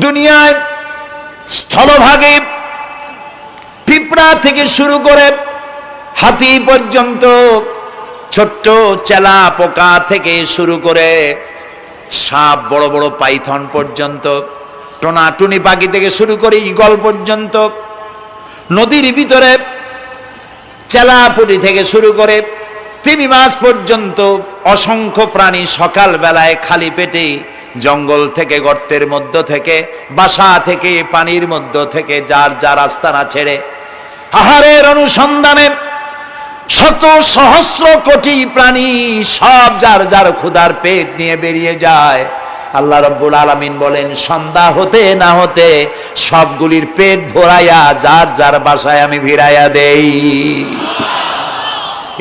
দুনিয়ায় স্থলভাগে পিঁপড়া থেকে শুরু করে হাতি পর্যন্ত, ছোট্ট চেলা পোকা থেকে শুরু করে সাপ, বড় বড় পাইথন পর্যন্ত, টোনাটুনি পাখি থেকে শুরু করে ঈগল পর্যন্ত, নদীর ভিতরে চেলাপুটি থেকে শুরু করে তিমি মাছ পর্যন্ত অসংখ্য প্রাণী সকাল বেলায় খালি পেটে জঙ্গল থেকে, গর্তের মধ্য থেকে, বাসা থেকে, পানির মধ্য থেকে যার যার আস্তানা ছেড়ে আহারের অনুসন্ধানে শত সহস্র কোটি প্রাণী সব যার যার ক্ষুধার পেট নিয়ে বেরিয়ে যায়। আল্লাহ রাব্বুল আলামিন বলেন, সন্ধ্যা হতে না হতে সবগুলির পেট ভরাইয়া যার যার বাসায় আমি ভিড়াইয়া দেই।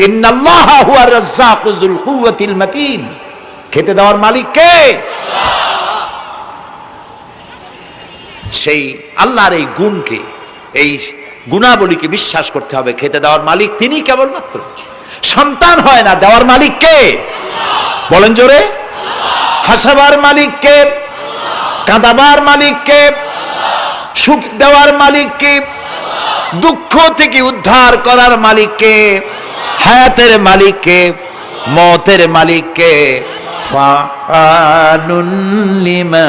ইন্নাল্লাহা হুয়ার রাজ্জাকু যুল কুওয়াতিল মাতিন। খেতে দেওয়ার মালিক কে? সেই আল্লাহর এই গুণকে, এই গুণাবলীকে বিশ্বাস করতে হবে। খেতে দেওয়ার মালিক তিনি কেবলমাত্র। সন্তান হয় না, দেওয়ার মালিক কে? বলেন জোরে। হাসাবার মালিক কে? কাঁদাবার মালিক কে? সুখ দেওয়ার মালিক কে? দুঃখ থেকে উদ্ধার করার মালিক কে? হায়াতের মালিক কে? মওতের মালিক কে? ফাআলুন লিমা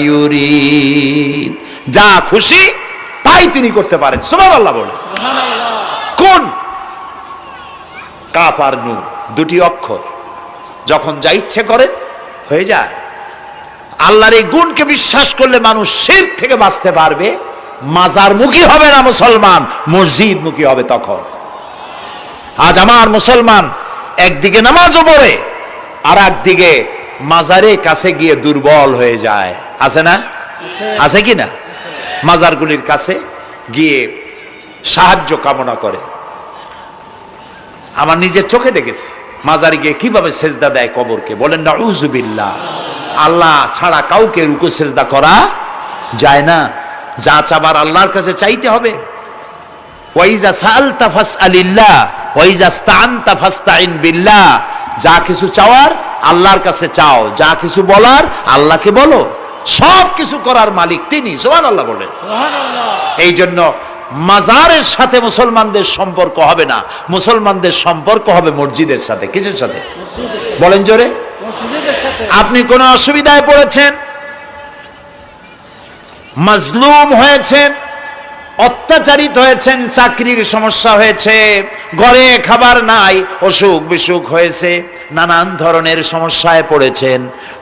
ইউরিদ। যা খুশি তাই তিনি করতে পারেন। সুবহানাল্লাহ বলে। কোন? কাফ আর নুন, দুটি অক্ষর, যখন যা ইচ্ছে করে হয়ে যায়। আল্লাহর এই গুণকে বিশ্বাস করলে মানুষ শিরক থেকে বাঁচতে পারবে। মাজার মুখী হবে না মুসলমান, মসজিদ মুখী হবে তখন। আজ আমার মুসলমান একদিকে নামাজও পড়ে আর একদিকে মাজারের কাছে গিয়ে দুর্বল হয়ে যায়। আছে না? আছে কি না? মাজারগুলির কাছে গিয়ে সাহায্য কামনা করে। আমার নিজের চোখে দেখেছি মাজারে গিয়ে কিভাবে সেজদা দেয় কবরকে। বলেন নাউযুবিল্লাহ। আল্লাহ ছাড়া কাউকে রুকু সেজদা করা যায় না। যা চাবার আল্লাহর কাছে চাইতে হবে। ওয়াইজা সাআলতা ফাসআলিল্লাহ ওয়াইজা ইসতাআনতা ফাসতাইন বিল্লাহ। যা কিছু চাওয়ার আল্লাহর কাছে চাও, যা কিছু বলার আল্লাহকে বলো। সব কিছু করার মালিক তিনি। সুবহানাল্লাহ বলেন। এই জন্য মাজারের সাথে মুসলমানদের সম্পর্ক হবে না, মুসলমানদের সম্পর্ক হবে মসজিদের সাথে। কিসের সাথে? বলেন জোরে। আপনি কোন অসুবিধায় পড়েছেন, মাজলুম হয়েছেন, অত্যাচারিত হয়েছেন, চাকরির সমস্যা হয়েছে, ঘরে খাবার নাই, অসুখ বিসুখ হয়েছে, নানান ধরনের সমস্যায় পড়েছেন,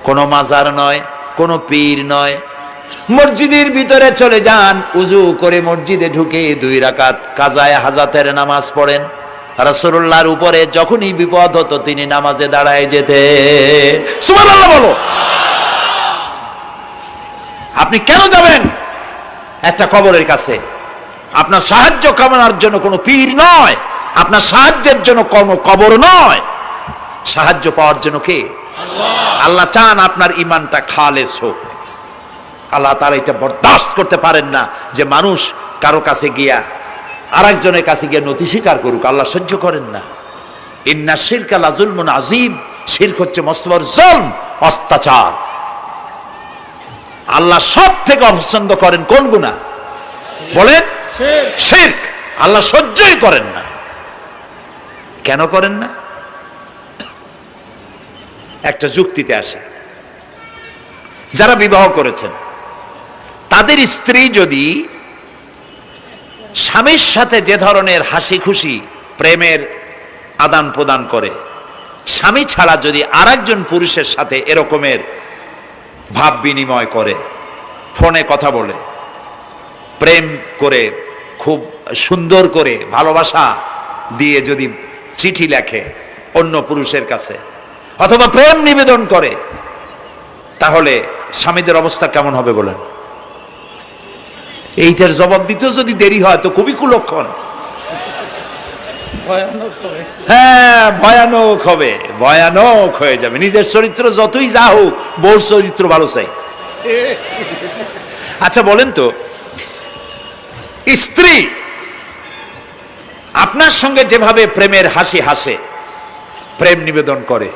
কোনো মাজার নয়, কোনো পীর নয়, মসজিদের ভিতরে চলে যান, উজু করে মসজিদে ঢুকে 2 রাকাত কাজায়ে হাজাতের নামাজ পড়েন। রাসূলুল্লাহর উপরে যখনই বিপদ হতো তিনি নামাজে দাঁড়ায় যেতেন। সুবহানাল্লাহ বলো। আপনি কেন যাবেন একটা কবরের কাছে? আপনার সাহায্য কামনার জন্য কোনো পীর নয়, আপনার সাহায্যের জন্য কোনো কবর নয়। সাহায্য পাওয়ার জন্য কে? আল্লাহ চান আপনার ঈমানটা খালেস হোক। আল্লাহ তাআলা এটা বরদাস্ত করতে পারেন না যে মানুষ কারো কাছে গিয়া আরেকজনের কাছে গিয়ে নথি স্বীকার করুক। আল্লাহ সহ্য করেন না। ইন্না শিরকা লাযুলমুন আযীম। শিরক হচ্ছে মস্ত বড় জুলম, অত্যাচার। আল্লাহ সব থেকে অপছন্দ করেন কোন গুনাহ? বলেন শিরক। আল্লাহ সহ্যই করেন না। কেন করেন না? একটা যুক্তিতে আসে। যারা বিবাহ করেছেন তাদের স্ত্রী যদি স্বামীর সাথে যে ধরনের হাসি খুশি প্রেমের আদান প্রদান করে, স্বামী ছাড়া যদি আরেকজন পুরুষের সাথে এরকমের ভাব বিনিময় করে, ফোনে কথা বলে, প্রেম করে, খুব সুন্দর করে ভালোবাসা দিয়ে যদি চিঠি লেখে অন্য পুরুষের কাছে, অথবা প্রেম নিবেদন করে, তাহলে স্বামীদের অবস্থা কেমন হবে বলেন? এইটার জবাব দিতেও যদি দেরি হয় তো খুবই কুলক্ষণ। হ্যাঁ, ভয়ানক হবে, ভয়ানক হয়ে যাবে। নিজের চরিত্র যতই যা হোক, বউর চরিত্র ভালো চাই। আচ্ছা বলেন তো, স্ত্রী আপনার সঙ্গে যেভাবে প্রেমের হাসি হাসে, প্রেম নিবেদন করে,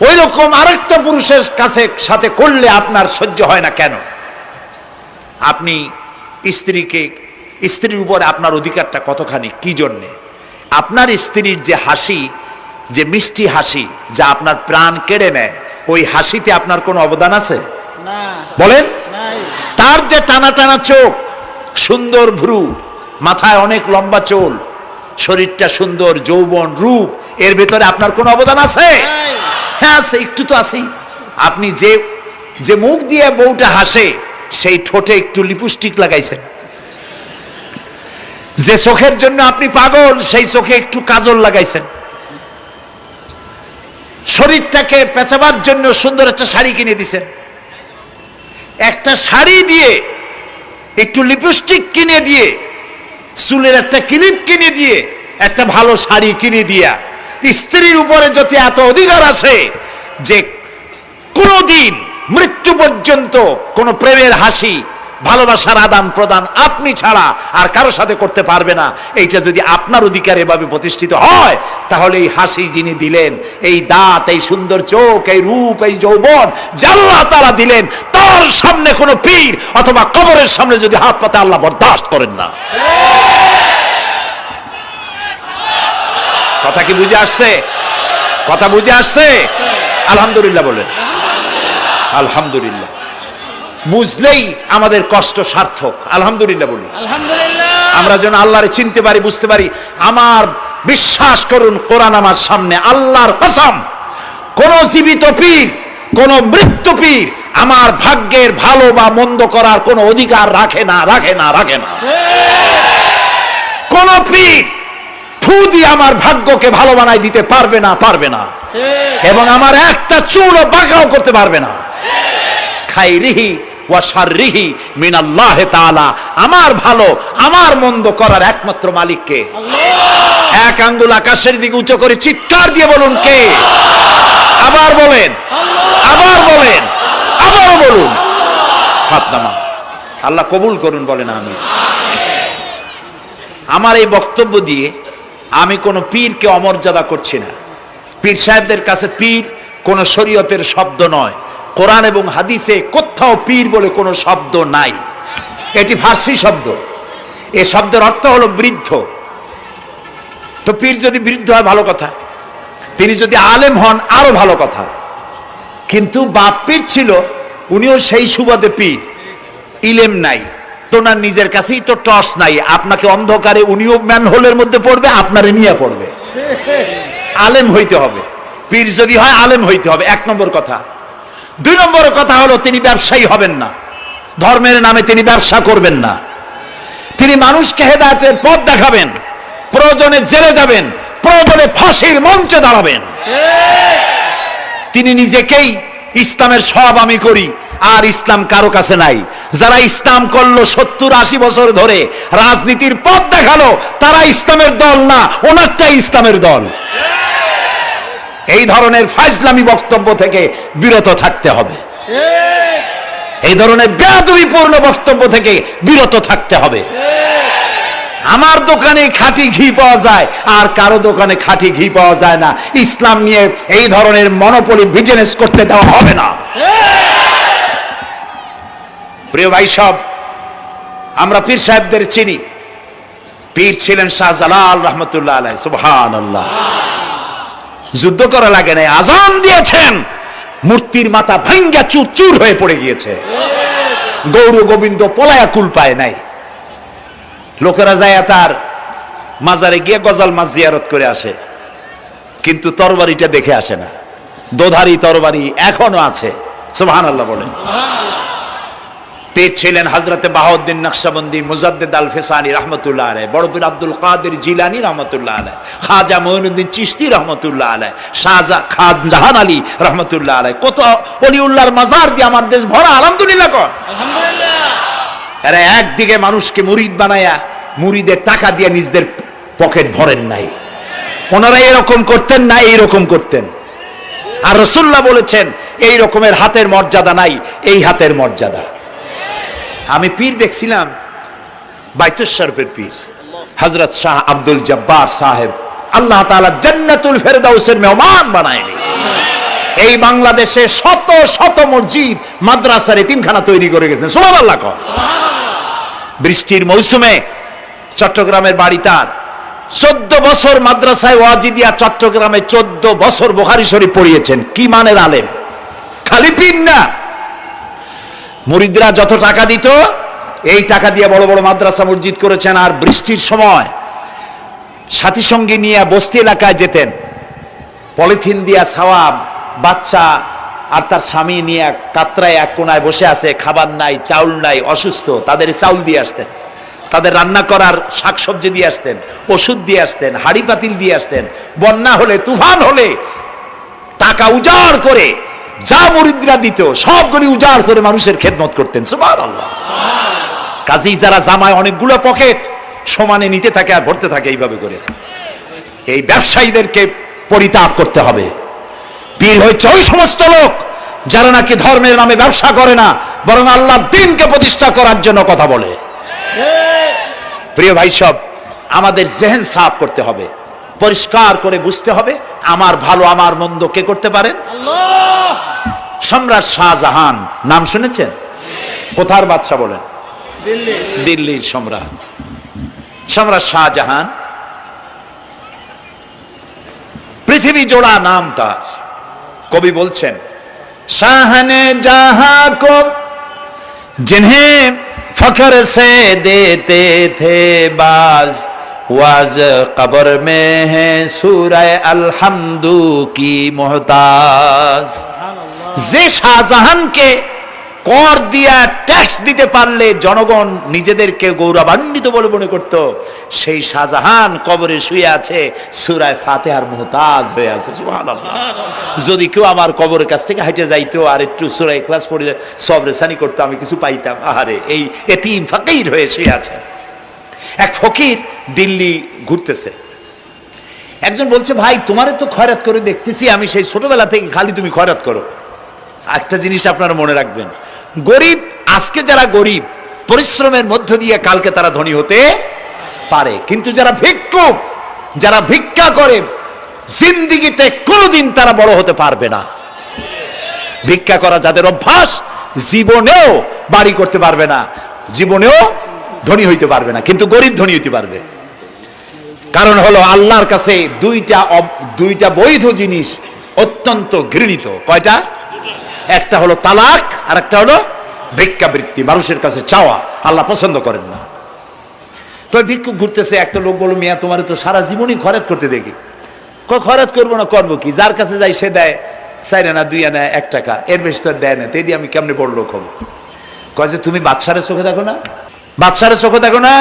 ওই রকম আরেকটা পুরুষের কাছে সাথে করলে আপনার সহ্য হয় না কেন? আপনি স্ত্রীর উপরে আপনার অধিকারটা কতখানি, কি জন্যে? আপনার স্ত্রীর যে হাসি, যে মিষ্টি হাসি, যা আপনার প্রাণ কেড়ে নেয়, ওই হাসিতে আপনার কোনো অবদান আছে? বলেন। তার যে টানা টানা চোখ, সুন্দর ভ্রু, মাথায় অনেক লম্বা চুল, শরীরটা সুন্দর, যৌবন, রূপ, এর ভেতরে আপনার কোনো অবদান আছে? হ্যাঁ আছে, একটু তো আছেই। আপনি যে মুখ দিয়ে বউটা হাসে, সেই ঠোঁটে একটু লিপস্টিক লাগাইছেন। যে চোখের জন্য আপনি পাগল, সেই চোখে একটু কাজল লাগাইছেন। শরীরটাকে পেঁচাবার জন্য সুন্দর একটা শাড়ি কিনে দিছেন। একটা শাড়ি দিয়ে, একটু লিপস্টিক কিনে দিয়ে, চুলের একটা ক্লিপ কিনে দিয়ে, একটা ভালো শাড়ি কিনে দিয়া স্ত্রীর উপরে যদি এত অধিকার আছে যে কোনদিন মৃত্যু পর্যন্ত কোন প্রেমের হাসি, ভালোবাসার আদান প্রদান আপনি ছাড়া আর কারো সাথে করতে পারবে না, এইটা যদি আপনার অধিকার এভাবে প্রতিষ্ঠিত হয়, তাহলে এই হাসি যিনি দিলেন, এই দাঁত, এই সুন্দর চোখ, এই রূপ, এই যৌবন যা আল্লাহ তাআলা দিলেন, তার সামনে কোন পীর অথবা কবরের সামনে যদি হাত পাতে আল্লাহ বরদাস্ত করেন না। কথা কি বুঝে আসছে? কথা বুঝে আসছে? আলহামদুলিল্লাহ বলেন। আলহামদুলিল্লাহ। বুঝলেই আমাদের কষ্ট সার্থক। আলহামদুলিল্লাহ বলি। আমরা যেন আল্লাহরে চিনতে পারি, বুঝতে পারি। আমার বিশ্বাস করুন, কোরআন আমার সামনে, আল্লাহর কসম, কোন জীবিত পীর, কোন মৃত্যু পীর আমার ভাগ্যের ভালো বা মন্দ করার কোন অধিকার রাখে না, রাখে না, রাখে না। কোন পীর ফু দিয়ে আমার ভাগ্যকে ভালো বানাই দিতে পারবে না, পারবে না, এবং আমার একটা চুলও বাঁকাও করতে পারবে না। খাইরিহি ওয়া শাররিহি মিনাল্লাহ তাআলা। আমার ভালো, আমার মন্দ করার একমাত্র মালিককে। এক আঙ্গুল আকাশের দিকে উঁচু করে চিৎকার দিয়ে বলুন, কে? আবার বলেন, আবার বলেন, আবারও বলুন। হাত নামা। আল্লাহ কবুল করুন, বলেন আমিন। আমার এই বক্তব্য দিয়ে আমি কোন পীরকে অমর্যাদা করছি না। পীর সাহেবদের কাছে পীর কোন শরীয়তের শব্দ নয়। কোরআন এবং হাদিসে কোথাও পীর বলে কোনো শব্দ নাই। এটি ফার্সি শব্দ। এই শব্দের অর্থ হলো বৃদ্ধ। তো পীর যদি বৃদ্ধ হয় ভালো কথা, তিনি যদি আলেম হন আরো ভালো কথা। কিন্তু বাপ পীর ছিল, উনিও সেই সুবাদে পীর। ইলেম নাই, তোনার নিজের কাছেই তো টর্চ নাই। আপনাকে অন্ধকারে উনিও ম্যানহোলের মধ্যে পড়বে, আপনারে নিয়ে পড়বে। আলেম হইতে হবে। পীর যদি হয় আলেম হইতে হবে, এক নম্বর কথা। দুই নম্বর কথা হলো, তিনি ব্যবসায়ী হবেন না। ধর্মের নামে তিনি ব্যবসা করবেন না। তিনি মানুষকে হেদায়েতের পথ দেখাবেন। প্রয়োজনে জেলে যাবেন, প্রয়োজনে ফাঁসির মঞ্চে দাঁড়াবেন। তিনি নিজেকেই ইসলামের সব আমি করি, আর ইসলাম কারো কাছে নাই। যারা ইসলাম করলো 70-80 বছর ধরে, রাজনীতির পথ দেখালো, তারা ইসলামের দল না, ওনারটাই ইসলামের দল। এই ধরনের ফাজলামি বক্তব্য থেকে বিরত থাকতে হবে। এই ধরনের বেয়াদবিপূর্ণ বক্তব্য থেকে বিরত থাকতে হবে। আমার দোকানে খাঁটি ঘি পাওয়া যায়, আর কারো দোকানে খাঁটি ঘি পাওয়া যায় না। ইসলাম নিয়ে এই ধরনের মনোপলি বিজনেস করতে দেওয়া হবে না। প্রিয় ভাই সব, আমরা পীর সাহেবদের চিনি। পীর ছিলেন শাহজালাল রহমতুল্লাহ আলাইহি। সুবহানাল্লাহ। যুদ্ধ করা লাগে নাই, আজান দিয়েছেন, মূর্তির মাথা ভাঙ্গা চুর চুর হয়ে পড়ে গিয়েছে। গৌর গোবিন্দ পলায়া কুল পায় নাই। লোকেরা যায় তার মাজারে গিয়ে গজাল মাছ জিয়ারত করে আসে, কিন্তু তরবারিটা দেখে আসে না। দোধারি তরবারি এখনো আছে। সুবহানাল্লাহ বলেন। পীর ছিলেন হযরতে বাহাউদ্দিন নকশবন্দি, মুজাদ্দিদ আল ফিসানি রহমতুল্লাহ আলাইহি, বড় পীর আব্দুল কাদের জিলানী রহমতুল্লাহ আলাইহি, খাজা মঈনুদ্দিন চিশতি রহমতুল্লাহ আলাইহি, শাহজাহান আলী রহমতুল্লাহ আলাইহি। কত ওলিউল্লাহর মাজার দিয়ে আমার দেশ ভরা। আলহামদুলিল্লাহ কর। আলহামদুলিল্লাহ। এরা একদিকে মানুষকে মুরিদ বানায়া মুরিদের টাকা দিয়ে নিজেদের পকেট ভরেন নাই। ওনারা এরকম করতেন না, এইরকম করতেন। আর রাসূলুল্লাহ বলেছেন, এই রকমের হাতের মর্যাদা নাই, এই হাতের মর্যাদা। আমি পীর দেখছিলাম, বাইতুল শরফের পীর হযরত শাহ আব্দুল জব্বার সাহেব, আল্লাহ তাআলা জান্নাতুল ফেরদাউসের মেহমান বানায়নি। এই বাংলাদেশে শত শত মসজিদ, মাদ্রাসার এতিমখানা তৈরি করে গেছেন। সুবহানাল্লাহ। বৃষ্টির মৌসুমে চট্টগ্রামের বাড়ি তার, 14 বছর মাদ্রাসায় ওয়াজিদিয়া চট্টগ্রামে 14 বছর বুখারী শরীফ পড়িয়েছেন। কি মানের আলেম, খালি পীর না। মুরিদরা যত টাকা দিত এই টাকা দিয়ে বড় বড় মাদ্রাসা মসজিদ করেছেন। আর বৃষ্টির সময় সাথী সঙ্গী নিয়ে বস্তি এলাকায় যেতেন, পলিথিন দিয়া ছাওয়া, বাচ্চা আর তার স্বামী নিয়ে কাতরায় এক কোনায় বসে আছে, খাবার নাই, চাউল নাই, অসুস্থ, তাদের চাউল দিয়ে আসতেন, তাদের রান্না করার শাকসবজি দিয়ে আসতেন, ওষুধ দিয়ে আসতেন, হাড়ি পাতিল দিয়ে আসতেন। বন্যা হলে, তুফান হলে টাকা উজাড় করে যা মুরিদরা দিত সবগুলি উজাড় করে মানুষের খেদমত করতেন। সুবহানাল্লাহ। কাজী যারা জামায় অনেকগুলো পকেট সমানে নিতে থাকে আর ভরতে থাকে এইভাবে করে, এই ব্যবসায়ীদেরকে পরিত্যাগ করতে হবে। পীর হচ্ছে ওই সমস্ত লোক যারা নাকি ধর্মের নামে ব্যবসা করে না, বরং আল্লাহর দ্বীনকে প্রতিষ্ঠা করার জন্য কথা বলে। প্রিয় ভাই সব, আমাদের জেহেন সাফ করতে হবে, পরিষ্কার করে বুঝতে হবে আমার ভালো আমার মন্দ কে করতে পারেন? আল্লাহ। সম্রাট শাহজাহান নাম শুনেছেন? কোথার বাদশা বলেন? দিল্লির সম্রাট। সম্রাট শাহজাহান পৃথিবী জোড়া নাম তার। কবি বলছেন, শাহনে জাহাं को जिन्हें फख्र से देते थे बाज, वाज कब्र में है सूरह अलहम्दु की मोहताज। যে শাহজাহানকে কর দিয়া ট্যাক্স দিতে পারলে জনগণ নিজেদেরকে গৌরবান্বিত বলে মনে করত, সেই শাহজাহান কবরে শুয়ে আছে, সূরা ফাতিহার মুহতাজ হয়ে আছে। সুবহানাল্লাহ। যদি কেউ আমার কবরের কাছ থেকে হেঁটে যাইতো আর একটু সূরা ইখলাস পড়ে সবরেসানি করতো, আমি কিছু পাইতাম। আহারে, এই এতিম ফকির হয়ে শুয়ে আছে। এক ফকির দিল্লি ঘুরতেছে, একজন বলছে, ভাই তোমারে তো খয়রাত করে দেখতেছি আমি সেই ছোটবেলা থেকে, খালি তুমি খয়রাত করো। একটা জিনিস আপনারা মনে রাখবেন, গরিব, আজকে যারা গরিব পরিশ্রমের মধ্য দিয়ে কালকে তারা ধনী হতে পারে, কিন্তু যারা ভিক্ষুক, যারা ভিক্ষা করে, জিন্দেগিতে কোনোদিন তারা বড় হতে পারবে না। ভিক্ষা করা যাদের অভ্যাস, জীবনেও বাড়ি করতে পারবে না, জীবনেও ধনী হইতে পারবে না, কিন্তু গরিব ধনী হইতে পারবে। কারণ হলো আল্লাহর কাছে দুইটা বৈধ জিনিস অত্যন্ত ঘৃণিত। কয়টা? একটা হলো তালাক, আর একটা হলো ভিক্ষাবৃত্তি, মানুষের কাছে চাওয়া। আল্লাহ পছন্দ করেন না। তো ভিক্ষুক ঘুরতেছে, একটা লোক বলল, মিয়া তোমার তো সারা জীবনই খরচ করতে দেখি। খরচ করবো না, করবো কি? যার কাছে যাই সে দেয় 4 আনা 2 আনা 1 টাকা, এর বেশি তো দেয় না। তেদি আমি কেমনে বড় লোক হবো? কয় যে তুমি বাদশারের চোখে দেখো না, বাদশারের চোখে দেখো না।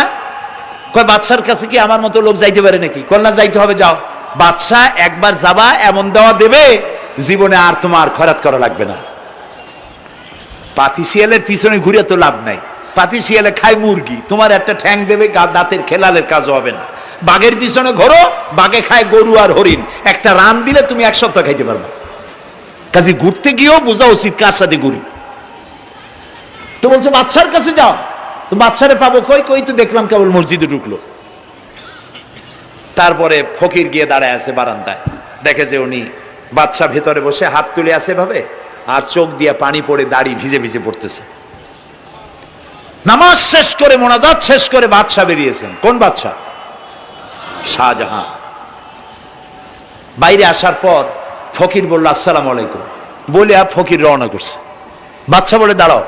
কয় বাদশার কাছে কি আমার মতো লোক যাইতে পারে নাকি? কল না, যাইতে হবে, যাও। বাদশাহ একবার যাবা, এমন দেওয়া দেবে জীবনে আর তোমার খরচ করা লাগবে না। পাতি শিয়ালের পিছনে ঘুরে তো লাভ নাই। পাতি শিয়ালে খায় মুরগি, তোমার একটা ঠ্যাং দেবে, দাঁতের খেলালের কাজ হবে না। বাঘের পিছনে ঘোরো, বাঘে খায় গরু আর হরিণ, একটা রান দিলে তুমি 1 সপ্তাহ খাইতে পারবা। কাজে ঘুরতে গিয়েও বোঝা উচিত কার সাথে ঘুরি। তো বলছে বাদশার কাছে যাও। তো বাদশারে পাবো কই? কই তো দেখলাম কেবল মসজিদে ঢুকলো। তারপরে ফকির গিয়ে দাঁড়ায় আছে বারান্দায়, দেখে যে উনি বাদশা ভেতরে বসে হাত তুলে আছে ভাবে, আর চোখ দিয়ে পানি পড়ে দাড়ি ভিজে ভিজে পড়তেছে। নামাজ শেষ করে, মোনাজাত শেষ করে বাদশা বেরিয়েছেন। কোন বাদশা? শাহজাহান। বাইরে আসার পর ফকির বলল, আসসালামু আলাইকুম বলে ফকির রওনা করছে। বাদশা বলে, দাঁড়াও,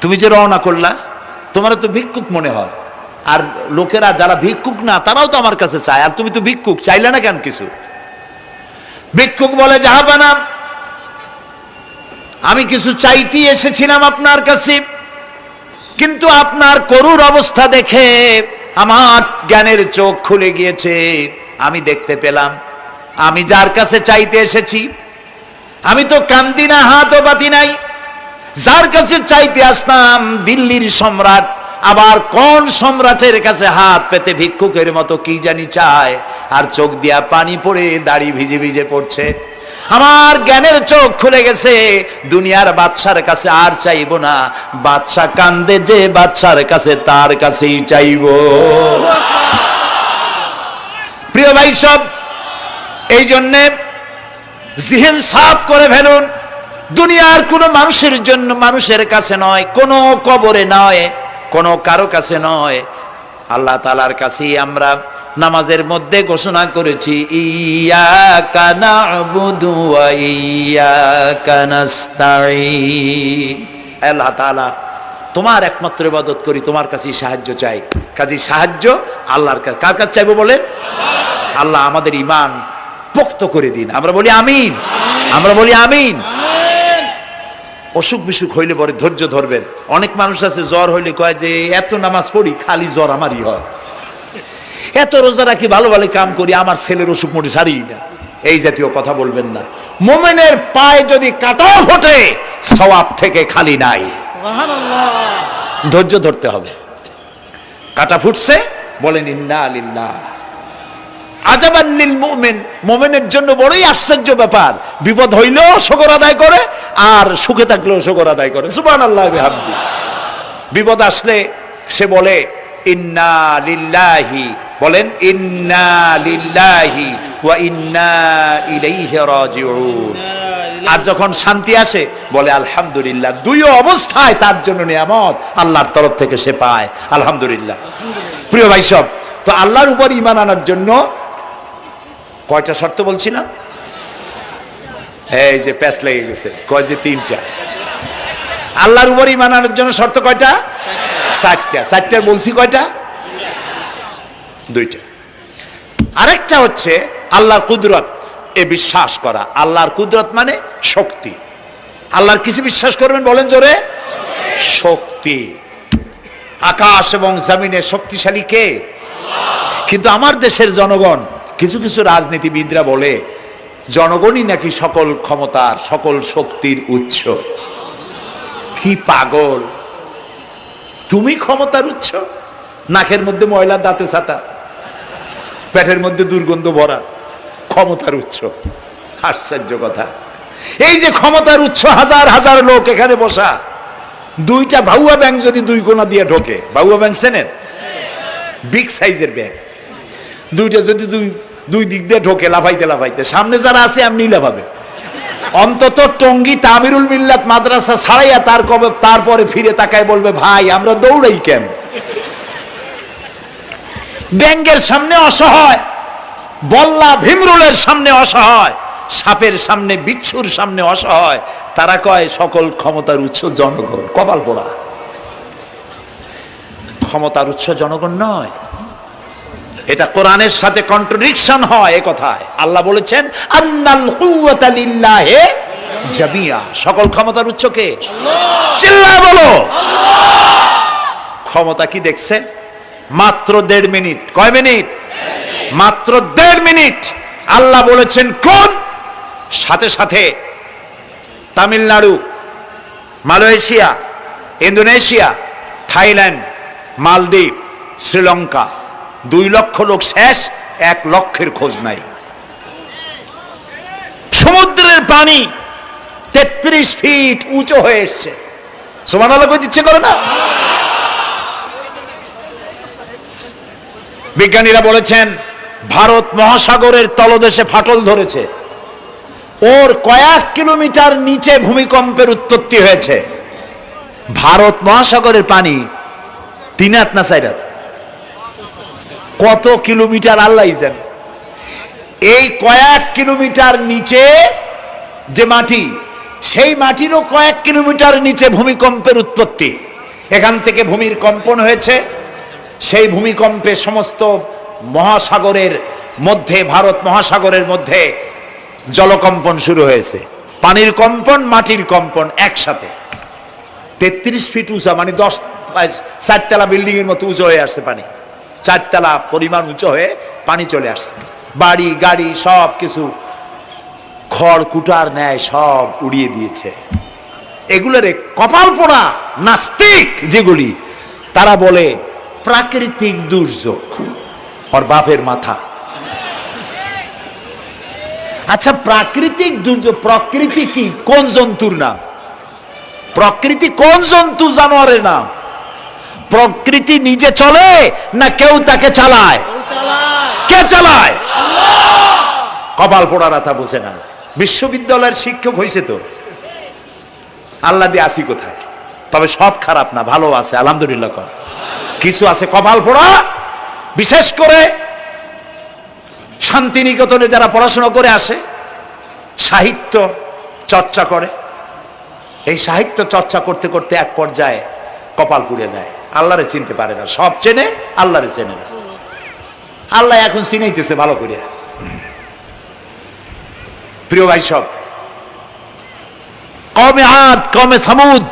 তুমি যে রওনা করলা, তোমার তো ভিক্ষুক মনে হয়, আর লোকেরা যারা ভিক্ষুক না তারাও তো আমার কাছে চায়, আর তুমি তো ভিক্ষুক, চাইলে না কেন কিছু? ভিক্ষুক বলে, জাহাপানা, আমি কিছু চাইতে এসেছিলাম আপনার কাছে, কিন্তু আপনার করুণ অবস্থা দেখে আমার জ্ঞানের চোখ খুলে গিয়েছে। আমি দেখতে পেলাম আমি যার কাছে চাইতে এসেছি, আমি তো কান্দি না, হাতও পাতি নাই। যার কাছে চাইতে আসলাম দিল্লির সম্রাট, আবার কোন সম্রাটের কাছে হাত পেতে ভিক্ষুকের মতো কি জানি চায়, আর চোখ দিয়া পানি পড়ে দাড়ি ভিজে ভিজে পড়ছে। আমার জ্ঞানের চোখ খুলে গেছে, দুনিয়ার বাদশার কাছে আর চাইবো না। বাদশা কান্দে যে বাদশার কাছে, তার কাছেই চাইবো। প্রিয় ভাই সব, এই জন্যে জিহেন সাফ করে ফেলুন। দুনিয়ার কোন মানুষের জন্য, মানুষের কাছে নয়, কোন কবরে নয়, কোনো কারো কাছে নয়, আল্লাহ তাআলার কাছেই আমরা নামাজের মধ্যে ঘোষণা করেছি, ইয়্যাকা না'বুদু ওয়া ইয়্যাকা নাস্তাঈন। আল্লাহ তাআলা তোমার একমাত্র ইবাদত করি, তোমার কাছেই সাহায্য চাই। কাজী সাহায্য আল্লাহর কাছে। কার কাছে চাইবো বলেন? আল্লাহ আমাদের ঈমান পোক্ত করে দিন। আমরা বলি আমিন, আমরা বলি আমিন। অসুখ বিসুখ হইলে পরে ধৈর্য ধরবেন। অনেক মানুষ আছে জ্বর হইলে কয় যে এত নামাজ পড়ি খালি জ্বর আমারই হয়, এত রোজা রাখি, ভালো ভালো কাম করি, আমার ছেলের অসুখ মোটে সারি না। এই জাতীয় কথা বলবেন না। মুমিনের পায়ে যদি কাঁটাও ফোটে সওয়াব থেকে খালি নাই। ধৈর্য ধরতে হবে। কাঁটা ফুটছে বলেন ইন্না লিল্লাহ। আজাবান লিল মুমিন, মুমিনের জন্য বড়ই আশ্চর্য ব্যাপার, বিপদ হইলেও শুকর আদায় করে আর সুখে থাকলেও শুকর আদায় করে। সুবহানাল্লাহ বিহামদি। বিপদ আসলে সে বলে ইন্না লিল্লাহি, বলেন ইন্না লিল্লাহি ওয়া ইন্না ইলাইহি রাজিউন। আর যখন শান্তি আসে বলে আলহামদুলিল্লাহ। দুই অবস্থায় তার জন্য নিয়ামত আল্লাহর তরফ থেকে সে পায়, আলহামদুলিল্লাহ। প্রিয় ভাই সব, তো আল্লাহর উপর ঈমান আনার জন্য কয়টা শর্ত বলছিলাম? এই যে প্যাচ লেগে গেছে, কয় যে তিনটা। আল্লাহর উপর ঈমান আনার জন্য শর্ত কয়টা? চারটা। চারটার বলছি কয়টা? দুইটা। আরেকটা হচ্ছে আল্লাহর কুদরত, এ বিশ্বাস করা। আল্লাহর কুদরত মানে শক্তি। আল্লাহর কিছু বিশ্বাস করবেন বলেন জোরে? শক্তি। আকাশ এবং জমিনে শক্তিশালী কে? কিন্তু আমার দেশের জনগণ, কিছু কিছু রাজনীতিবিদরা বলে জনগণই নাকি সকল ক্ষমতার, সকল শক্তির উৎস। কি পাগল! তুমি ক্ষমতার উৎস? নাকের মধ্যে ময়লা, দাঁতে ছাতা, পেটের মধ্যে দুর্গন্ধ ভরা, ক্ষমতার উৎস। আশ্চর্য কথা। এই যে ক্ষমতার উৎস, হাজার হাজার লোক এখানে বসা, দুইটা ভাউয়া ব্যাংক যদি দুই কোণা দিয়ে ঢোকে, ভাউয়া ব্যাংক চেনেন? বিগ সাইজের ব্যাংক, দুইটা যদি দুই দিক দিয়ে ঢোকে লাফাইতে লাফাইতে, সামনে যারা আছে এমনি লাফাবে। অন্তত টঙ্গী তামিরুল মিল্লাত মাদ্রাসা ছাড়াইয়া তারপরে ফিরে তাকায় বলবে ভাই আমরা দৌড়াই কেন? ব্যাংকের সামনে অসহায়, বল্লা ভীমরুলের সামনে অসহায়, সাপের সামনে, বিচ্ছুর সামনে অসহায়, তারা কয় সকল ক্ষমতার উৎস জনগণ। কপাল পোড়া। ক্ষমতার উৎস জনগণ নয়, এটা কোরআনের সাথে কন্ট্রাডিকশন হয় এ কথায়। আল্লাহ বলেছেন আন্নাল কুওয়াতা লিল্লাহি জামিয়া। সকল ক্ষমতার উৎস কে? আল্লাহ। চিল্লায় বলো আল্লাহ। ক্ষমতা কি দেখছেন? মাত্র 1.5 মিনিট। কয় মিনিট? মাত্র 1.5 মিনিট। আল্লাহ বলেছেন কোন? সাথে সাথে তামিলনাড়ু, মালয়েশিয়া, ইন্দোনেশিয়া, থাইল্যান্ড, মালদ্বীপ, শ্রীলঙ্কা, 2 লক্ষ লোক শেষ, 1 লক্ষের খোঁজ নাই। সমুদ্রের পানি 33 ফিট উঁচু হয়ে এসছে। সুবহানাল্লাহ কই ইচ্ছে করে না? বিজ্ঞানীরা বলেছেন ভারত মহাসাগরের তলদেশে ফাটল ধরেছে, ওর কয়েক কিলোমিটার নিচে ভূমিকম্পের উৎপত্তি হয়েছে। ভারত মহাসাগরের পানি 3 হাত না 4 হাত, কত কিলোমিটার আল্লাহ জানে। এই কয়েক কিলোমিটার নিচে যে মাটি, সেই মাটিরও কয়েক কিলোমিটার নিচে ভূমিকম্পের উৎপত্তি। এখান থেকে ভূমির কম্পন হয়েছে, সেই ভূমিকম্পে সমস্ত মহাসাগরের মধ্যে, ভারত মহাসাগরের মধ্যে জলকম্পন শুরু হয়েছে। পানির কম্পন, মাটির কম্পন একসাথে। 33 ফিট উঁচা, মানে 4 তলা বিল্ডিং এর মতো উঁচু হয়ে আসছে পানি। 4 তলা পরিমাণ উঁচু হয়ে পানি চলে আসছে। বাড়ি গাড়ি সব কিছু খড় কুটার ন্যায় সব উড়িয়ে দিয়েছে। এগুলোরে কপাল পোড়া নাস্তিক যেগুলি, তারা বলে প্রাকৃতিক দুর্যোগ। ওর বাপের মাথা। আচ্ছা, প্রাকৃতিক দুর্যোগ, প্রকৃতি কি? কোন জন্তুর নাম? প্রকৃতি কোন জন্তু জানোয়ারের নাম? প্রকৃতি নিজে চলে না কেউ তাকে চালায়? কে চালায়? কপাল পোড়ারা তা বুঝে না। বিশ্ববিদ্যালয়ের শিক্ষক হয়েছে তো, আল্লাহ দিয়ে আসি কোথায়? তবে সব খারাপ না, ভালো আছে আলহামদুলিল্লাহ। কিছু আছে কপাল পোড়া। বিশেষ করে শান্তিনিকেতনে যারা পড়াশোনা করে আসে, সাহিত্য চর্চা করে, এই সাহিত্য চর্চা করতে করতে এক পর্যায়ে কপাল পুড়ে যায়, আল্লাহরে চিনতে পারে না। সব চেনে, আল্লাহরে চেনে না। আল্লাহ এখন চিনাইতেছে ভালো করে। প্রিয় ভাই সব, কওমে আদ, কওমে সামুদ,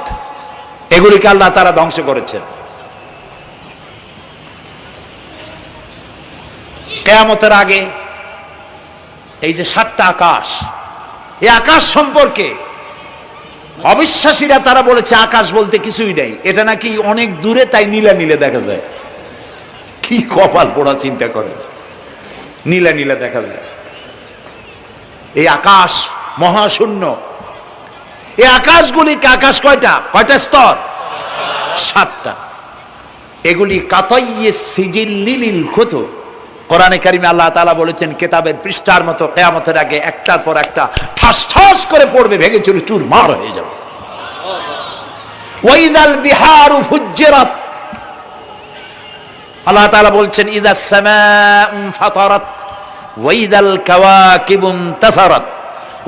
এগুলিকে আল্লাহ তারা ধ্বংস করেছেন। কিয়ামতের আগে এই যে 7টা আকাশ, এই আকাশ সম্পর্কে অবিশ্বাসীরা তারা বলেছে আকাশ বলতে কিছুই নেই, এটা নাকি অনেক দূরে, তাই নীলা নীলে দেখা যায়। কি কপাল পোড়া চিন্তা করেন, নীলা নীলা দেখা যায়। এই আকাশ মহাশূন্য। এই আকাশগুলিকে, আকাশ কয়টা কয়টা স্তর? 7টা। এগুলি কাতাইয়ে সিজিল্লিল কুতুব। কোরআনে কারিমে আল্লাহ তাআলা বলেছেন কিতাবের পৃষ্ঠার মতো কিয়ামতের আগে একটার পর একটা ঠাস ঠাস করে পড়বে, ভেঙে চুরমার হয়ে যাবে। ওয়াইদাল বিহারু ফুজ্জিরাত, আল্লাহ তাআলা বলছেন ইদাস সামাউ ফাতারাত ওয়াইদাল কাওয়াকিবু ইনতাসারাত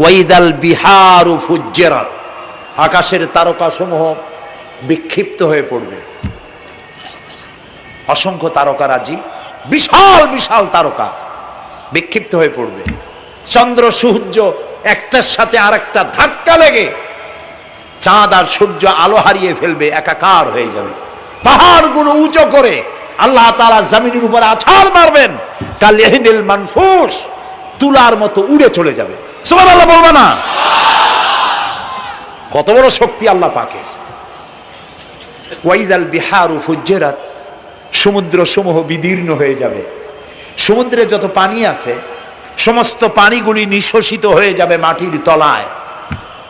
ওয়াইদাল বিহারু ফুজ্জিরাত। আকাশের তারকাসমূহ বিক্ষিপ্ত হয়ে পড়বে। অসংখ্য তারকারাজি, বিশাল বিশাল তারকা বিক্ষিপ্ত হয়ে পড়বে। চন্দ্র সূর্য একটার সাথে আরেকটা ধাক্কা লেগে চাঁদ আর সূর্য আলো হারিয়ে ফেলবে, একাকার হয়ে যাবে। পাহাড়গুলো উঁচু করে আল্লাহ তাআলা জমিনের উপর আছাড় মারবেন, কালিহিনিল মানফুস, তুলার মতো উড়ে চলে যাবে। সুবহানাল্লাহ বলবা না? কত বড় শক্তি আল্লাহ পাকের। ওয়াইদাল বিহারু ফুজ্জিরাত, সমুদ্র সমূহ বিদীর্ণ হয়ে যাবে। সমুদ্রে যত পানি আছে সমস্ত পানিগুলি নিঃশোষিত হয়ে যাবে মাটির তলায়,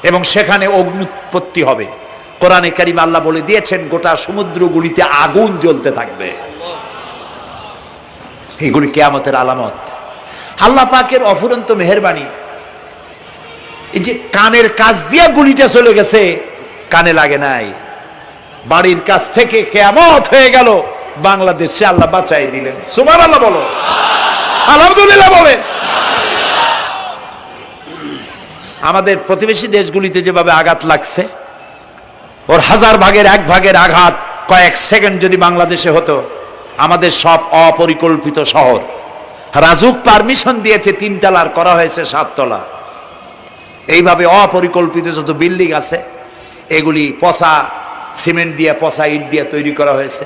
এবং সেখানে অগ্নুৎপত্তি হবে। কোরআনে কারিমে আল্লাহ বলে দিয়েছেন গোটা সমুদ্রগুলিতে আগুন জ্বলতে থাকবে। এগুলি কিয়ামতের আলামত। আল্লাহ পাকের অফুরন্ত মেহেরবানি। এই যে কানের কাছ দিয়ে গুলিটা চলে গেছে, কানে লাগে নাই। বাড়ির কাছ থেকে কিয়ামত হয়ে গেল, বাংলাদেশে আল্লাহ বাঁচাই দিলেন। সুবহানাল্লাহ বলো, আলহামদুলিল্লাহ বলেন। আমাদের প্রতিবেশী দেশগুলিতে যেভাবে আঘাত লাগছে, ওর 1000 ভাগের 1 ভাগের আঘাত কয়েক সেকেন্ড যদি বাংলাদেশে হতো, আমাদের সব অপরিকল্পিত শহর, রাজুক পারমিশন দিয়েছে 3 তলার, করা হয়েছে 7 তলা। এইভাবে অপরিকল্পিত যত বিল্ডিং আছে এগুলি পচা সিমেন্ট দিয়ে, পচা ইট দিয়ে তৈরি করা হয়েছে।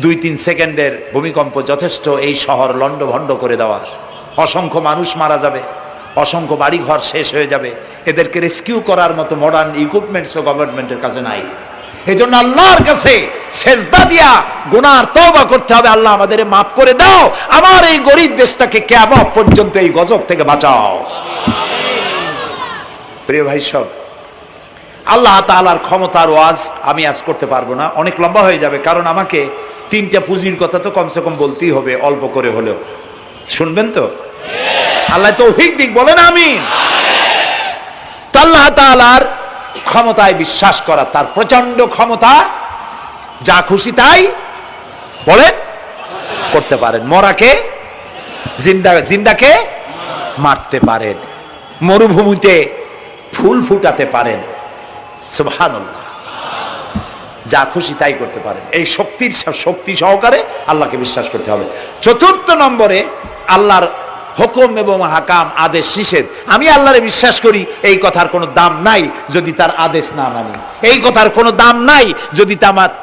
2-3 সেকেন্ডের ভূমিকম্প যথেষ্ট এই শহর লন্ডভন্ড করে দেওয়ার। অসংখ্য মানুষ মারা যাবে, অসংখ্য বাড়িঘর শেষ হয়ে যাবে। এদেরকে রেস্কিউ করার মতো মডার্ন ইকুইপমেন্টসও গভর্নমেন্টের কাছে নাই। এই জন্য আল্লাহর কাছে সেজদা দিয়া গুনার তওবা করতে হবে, আল্লাহ আমাদের মাফ করে দাও, আমার এই গরিব দেশটাকে কিয়ামত পর্যন্ত এই গজব থেকে বাঁচাও। প্রিয় ভাই সব, আল্লাহ তাআলার ক্ষমতার ওয়াজ আমি আজ করতে পারবো না, অনেক লম্বা হয়ে যাবে। কারণ আমাকে 3টা পুঁজির কথা তো কমসে কম বলতেই হবে, অল্প করে হলেও। শুনবেন তো? আল্লাহ তৌফিক দিক, বলেন আমিন। তো আল্লাহ তাআলার ক্ষমতায় বিশ্বাস করা, তার প্রচন্ড ক্ষমতা, যা খুশি তাই বলেন করতে পারেন। মরাকে জিন্দা, জিন্দাকে মারতে পারেন, মরুভূমিতে ফুল ফুটাতে পারেন। সুবহানাল্লাহ, যা খুশি তাই করতে পারেন। এই শক্তি সহকারে আল্লাহকে বিশ্বাস করতে হবে। 4র্থ নম্বরে আল্লাহর হুকুম এবং হাকাম, আদেশ নিষেধ। আমি আল্লাহরে বিশ্বাস করি, এই কথার কোনো দাম নাই যদি তার আদেশ না মানি। এই কথার কোনো দাম নাই যদি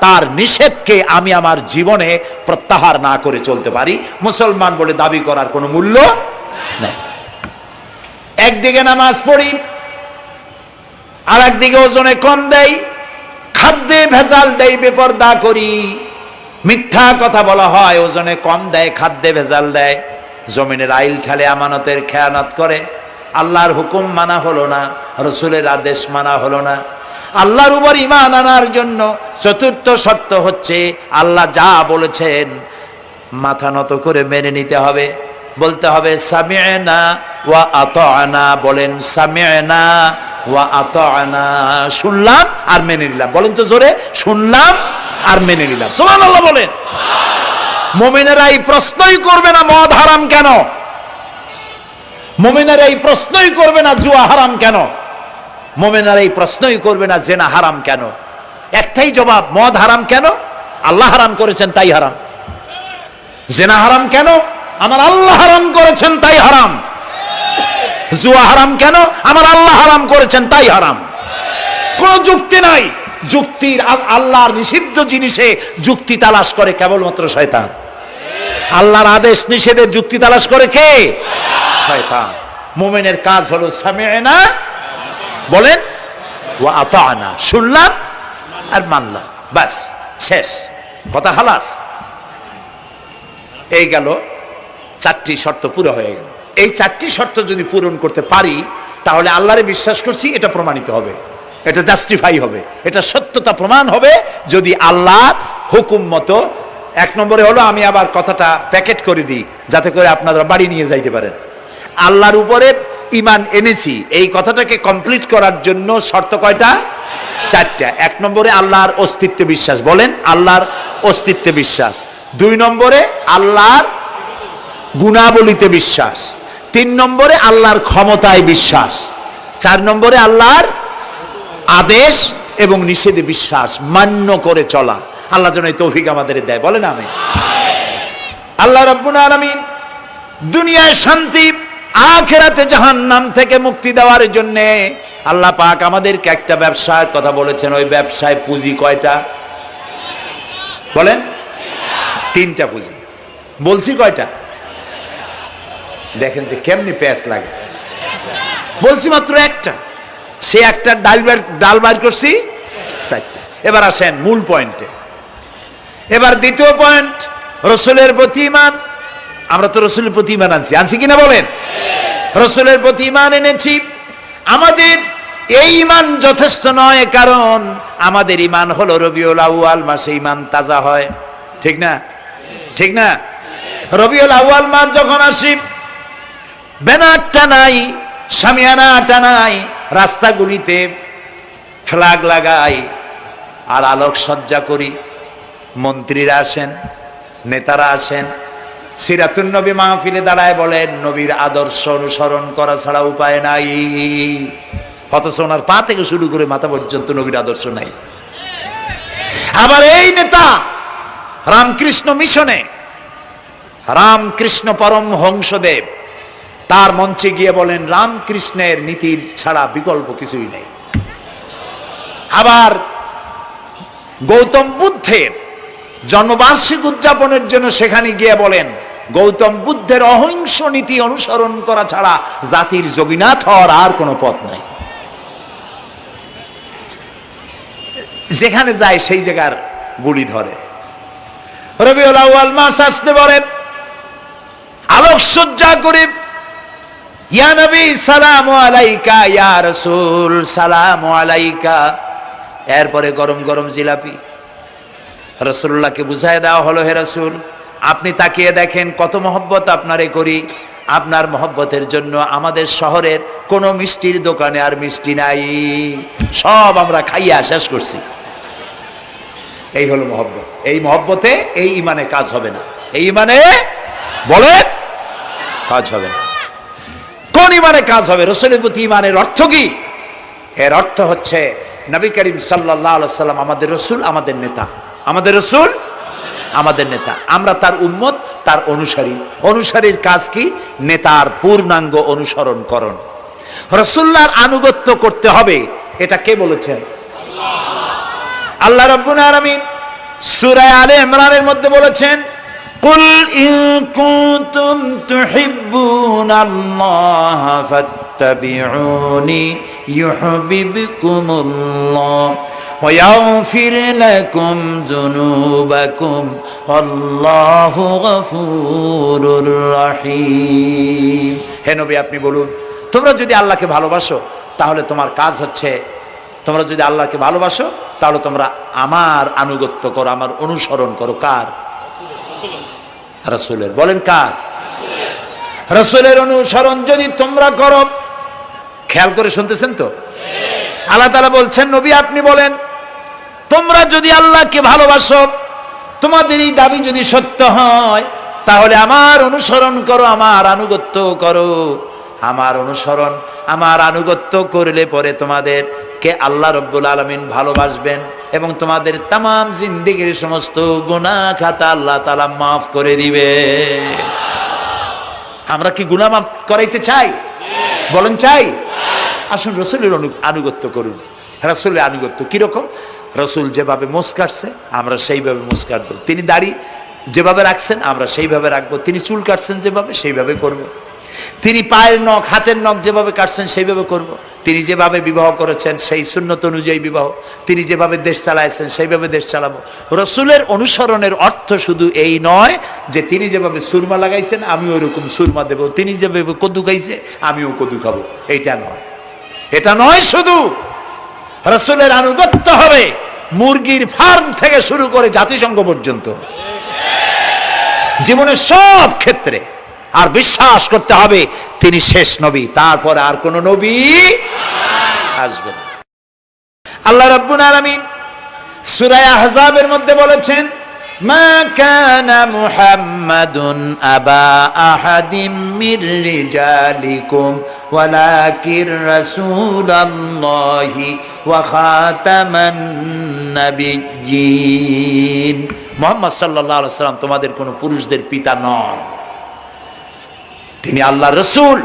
তার নিষেধকে আমি আমার জীবনে প্রত্যাহার না করে চলতে পারি। মুসলমান বলে দাবি করার কোনো মূল্য নেই। একদিকে নামাজ পড়ি, আর একদিকে ওজনে কম দেয়, খাদ্যে ভেজাল দেয়, বেপরদা করি, মিথ্যা কথা বলা হয়, ওজনে কম দেয়, খাদ্যে ভেজাল দেয়, জমিনের আইল ঠালে আমানতের খেয়ানত করে। আল্লাহর হুকুম মানা হলো না, রসুলের আদেশ মানা হলো না। আল্লাহর উপর ঈমান আনার জন্য 4র্থ শর্ত হচ্ছে আল্লাহ যা বলেছেন মাথা নত করে মেনে নিতে হবে। বলতে হবে সামি'না ওয়া আতা'না, বলেন সামি'না ওয়া আতা'না, শুনলাম আর মেনে নিলাম। বলেন তো জোরে, শুনলাম আর মেনে নিলাম। সুবহানাল্লাহ বলেন। মুমিনেরা এই প্রশ্নই করবে না মদ হারাম কেন, মুমিনেরা এই প্রশ্নই করবে না জুয়া হারাম কেন, মুমিনেরা এই প্রশ্নই করবে না জেনা হারাম কেন। একটাই জবাব, মদ হারাম কেন? আল্লাহ হারাম করেছেন তাই হারাম। জেনা হারাম কেন? আমার আল্লাহ হারাম করেছেন তাই হারাম। জুয়া হারাম কেন? আমার আল্লাহ হারাম করেছেন তাই হারাম। কোন যুক্তি নাই। যুক্তির, আল্লাহর নিষিদ্ধ জিনিসে যুক্তি তালাশ করে কেবলমাত্র শয়তান। আল্লাহর আদেশ নিষেধের যুক্তি তালাশ করে কে? শয়তান। মুমিনের কাজ হলো সামি'না, বলেন, ওয়া আতা'না, শুনলাম আর মানলাম, বাস, শেষ কথা, খালাস। এই গেল, চারটি শর্ত পুরো হয়ে গেল। এই চারটি শর্ত যদি পূরণ করতে পারি তাহলে আল্লাহরে বিশ্বাস করছি এটা প্রমাণিত হবে, এটা জাস্টিফাই হবে, এটা সত্যতা প্রমাণ হবে যদি আল্লাহর হুকুম মতো। এক নম্বরে হলো, আমি আবার কথাটা প্যাকেট করে দিই যাতে করে আপনারা বাড়ি নিয়ে যাইতে পারেন। আল্লাহর উপরে ঈমান এনেছি, এই কথাটাকে কমপ্লিট করার জন্য শর্ত কয়টা? চারটা। এক নম্বরে আল্লাহর অস্তিত্বে বিশ্বাস, বলেন আল্লাহর অস্তিত্বে বিশ্বাস। দুই নম্বরে আল্লাহর গুণাবলীতে বিশ্বাস। তিন নম্বরে আল্লাহর ক্ষমতায় বিশ্বাস। চার নম্বরে আল্লাহর আদেশ এবং নিষেধে বিশ্বাস, মান্য করে চলা। আল্লাহ যেন এই তৌফিক আমাদের দেয়, বলেন আমিন। আল্লাহ রাব্বুল আলামিন দুনিয়ায় শান্তি, আখিরাতে জাহান্নাম থেকে মুক্তি দেওয়ার জন্য আল্লাহ পাক আমাদেরকে একটা ব্যবসার কথা বলেছেন। ওই ব্যবসায় পুঁজি কয়টা? বলেন। তিনটা পুঁজি। বলছি কয়টা? দেখেন যে কেমনি প্যাঁচ লাগে। বলছি মাত্র একটা, সে একটা ডাল বাইর করছি চারটা। এবার আসেন মূল পয়েন্টে। এবার দ্বিতীয় পয়েন্ট, রসুলের প্রতি ঈমান। আমরা তো রসুলের প্রতি ঈমান আনছি কিনা বলেন? রসুলের প্রতি ঈমান এনেছি। আমাদের এই ঈমান যথেষ্ট নয়, কারণ আমাদের ঈমান হলো রবিউল আউয়াল মাসে ঈমান তাজা হয়, ঠিক না? ঠিক না? রবিউল আউয়াল মাস যখন আসি, ব্যানারটা নাই, শামিয়ানাটা নাই, রাস্তাগুলিতে ফ্ল্যাগ লাগাই আর আলোকসজ্জা করি। মন্ত্রীরা আসেন, নেতারা আসেন, সিরাতুন নবী মাহফিলে দাঁড়ায় বলেন নবীর আদর্শ অনুসরণ করা ছাড়া উপায় নাই। অথচ ওনার পা থেকে শুরু করে মাথা পর্যন্ত নবীর আদর্শ নাই। আবার এই নেতা রামকৃষ্ণ মিশনে, রামকৃষ্ণ পরমহংসদেব তার মঞ্চে গিয়ে বলেন রামকৃষ্ণের নীতির ছাড়া বিকল্প কিছুই নেই। আবার গৌতম বুদ্ধের জন্মবার্ষিকী উদযাপনের জন্য সেখানে গিয়ে বলেন গৌতম বুদ্ধের অহিংস নীতি অনুসরণ করা ছাড়া জাতির যোগীনাথ হওয়ার আর কোনো পথ নাই। যেখানে যায় সেই জায়গার গুলি ধরে। রবিউল আউয়াল মাস আসতে পারে, আলোকসজ্জা করে, ইয়া নবী সালামু আলাইকা, ইয়া রাসূল সালামু আলাইকা। এরপরে গরম গরম জিলাপি রাসূলুল্লাহকে বুঝায় দেওয়া হলো, হে রাসূল আপনি তাকিয়ে দেখেন কত মহব্বত আপনারে করি, আপনার মহব্বতের জন্য আমাদের শহরের কোনো মিষ্টির দোকানে আর মিষ্টি নাই, সব আমরা খাইয়া শেষ করছি। এই হলো মহব্বত। এই মহব্বতে এই ঈমানে কাজ হবে না। এই ঈমানে বলেন কাজ হবে না। কোন ঈমানে কাজ হবে? রাসূলের প্রতি ঈমানের অর্থ কি? এর অর্থ হচ্ছে নবী করিম সাল্লাল্লাহু আলাইহি সাল্লাম আমাদের রাসূল, আমাদের নেতা। আমাদের রাসূল আমাদের নেতা, আমরা তার উম্মত, তার অনুসারী। অনুসারীর কাজ কি? নেতার পূর্ণাঙ্গ অনুসরণ করণ। রাসূলুল্লাহর আনুগত্য করতে হবে, এটা কে বলেছেন? আল্লাহ রাব্বুল আলামিন সূরা আলে ইমরানের মধ্যে বলেছেন কুল ইন কুনতুম তুহিব্বুনাল্লাহ ফাত্তাবিউনি ইউহিব্বুকুমুল্লাহ ওয়া ইয়াগফির লাকুম যুনুবাকুম আল্লাহু গফুরুর রহিম। হে নবী আপনি বলুন, তোমরা যদি আল্লাহকে ভালোবাসো তাহলে তোমার কাজ হচ্ছে, তোমরা যদি আল্লাহকে ভালোবাসো তাহলে তোমরা আমার আনুগত্য করো, আমার অনুসরণ করো। কার? রাসূলের। বলেন কার? রাসূলের অনুসরণ যদি তোমরা করো, খেয়াল করে শুনতেছেন তো, আল্লাহ তাআলা বলছেন, নবী আপনি বলেন, তোমরা যদি আল্লাহকে ভালোবাসো, তোমাদের এই দাবি যদি সত্য হয়, তাহলে আমার অনুসরণ করো, আমার আনুগত্য করো। আমার অনুসরণ, আমার আনুগত্য করলে পরে তোমাদেরকে আল্লাহ রাব্বুল আলামিন ভালোবাসবেন এবং তোমাদের তামাম জিন্দেগির সমস্ত গুনাহ খাতা আল্লাহ তাআলা মাফ করে দিবে। আমরা কি গুনাহ মাফ করাইতে চাই? বলেন চাই? আসুন রাসূলের আনুগত্য করুন। রাসূলের আনুগত্য কিরকম? রাসূল যেভাবে মোস কাটছে আমরা সেইভাবে মোস কাটবো। তিনি দাড়ি যেভাবে রাখছেন আমরা সেইভাবে রাখবো। তিনি চুল কাটছেন যেভাবে সেইভাবে করব। তিনি পায়ের নখ, হাতের নখ যেভাবে কাটছেন সেইভাবে করব। তিনি যেভাবে বিবাহ করেছেন সেই সুন্নত অনুযায়ী বিবাহ, তিনি যেভাবে দেশ চালাইছেন সেইভাবে দেশ চালাবো। রাসূলের অনুসরণের অর্থ শুধু এই নয় যে তিনি যেভাবে সুরমা লাগাইছেন আমি ওইরকম সুরমা দেব, তিনি যেভাবে কদু খাইছে আমিও কদু খাবো, এইটা নয়। এটা নয়, শুধু রাসূলের আনুগত্য হবে মুরগির ফার্ম থেকে শুরু করে জাতিসংঘ পর্যন্ত, জীবনের সব ক্ষেত্রে। আর বিশ্বাস করতে হবে তিনি শেষ নবী, তারপর আর কোন নবী আসবে না। আল্লাহ রাব্বুল আলামিন সূরা আহজাবের মধ্যে বলেছেন, মা কানা মুহাম্মাদুন আবা আহাদিম মির রিজালিকুম ওয়ালাকির রাসূলুল্লাহি ওয়া খাতামান নাবিয়্যিন। মুহাম্মদ সাল্লাল্লাহু আলাইহি ওয়াসাল্লাম তোমাদের কোন পুরুষদের পিতা নন, তিনি আল্লাহর রাসূল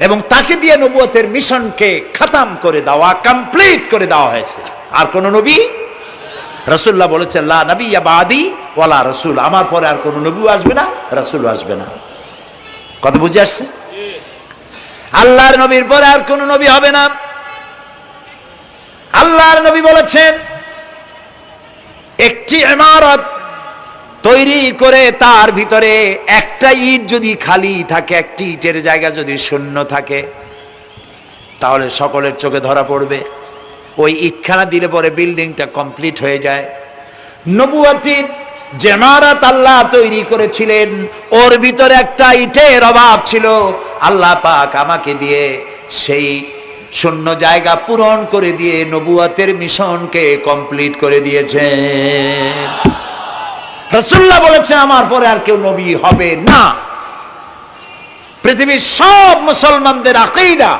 এবং তাকে দিয়ে নবুয়তের মিশনকে খতম করে দেওয়া, কমপ্লিট করে দেওয়া হয়েছে। আর কোন নবী, রাসূলুল্লাহ বলেছেন লা নাবিয়্যা বাদি ওয়ালা রাসূল, আমার পরে আর কোন নবী আসবে না, রাসূল আসবে না। কথা বুঝে আসছে? আল্লাহর নবীর পরে আর কোন নবী হবে না। আল্লাহর নবী বলেছেন, একটি ইমারত তৈরি করে তার ভিতরে একটা ইট যদি খালি থাকে, একটি ইটের জায়গা যদি শূন্য থাকে, তাহলে সকলের চোখে ধরা পড়বে। ওই ইটখানা দিলে পরে বিল্ডিংটা কমপ্লিট হয়ে যায়। নবুয়তির যে ইমারত আল্লাহ তৈরি করেছিলেন, ওর ভিতরে একটা ইটের অভাব ছিল। আল্লাহ পাক আমাকে দিয়ে সেই শূন্য জায়গা পূরণ করে দিয়ে নবুয়তের মিশনকে কমপ্লিট করে দিয়েছেন। রাসূলুল্লাহ বলেছেন আমার পরে আর কেউ নবী হবে না। পৃথিবীর সব মুসলমানদের আকীদা,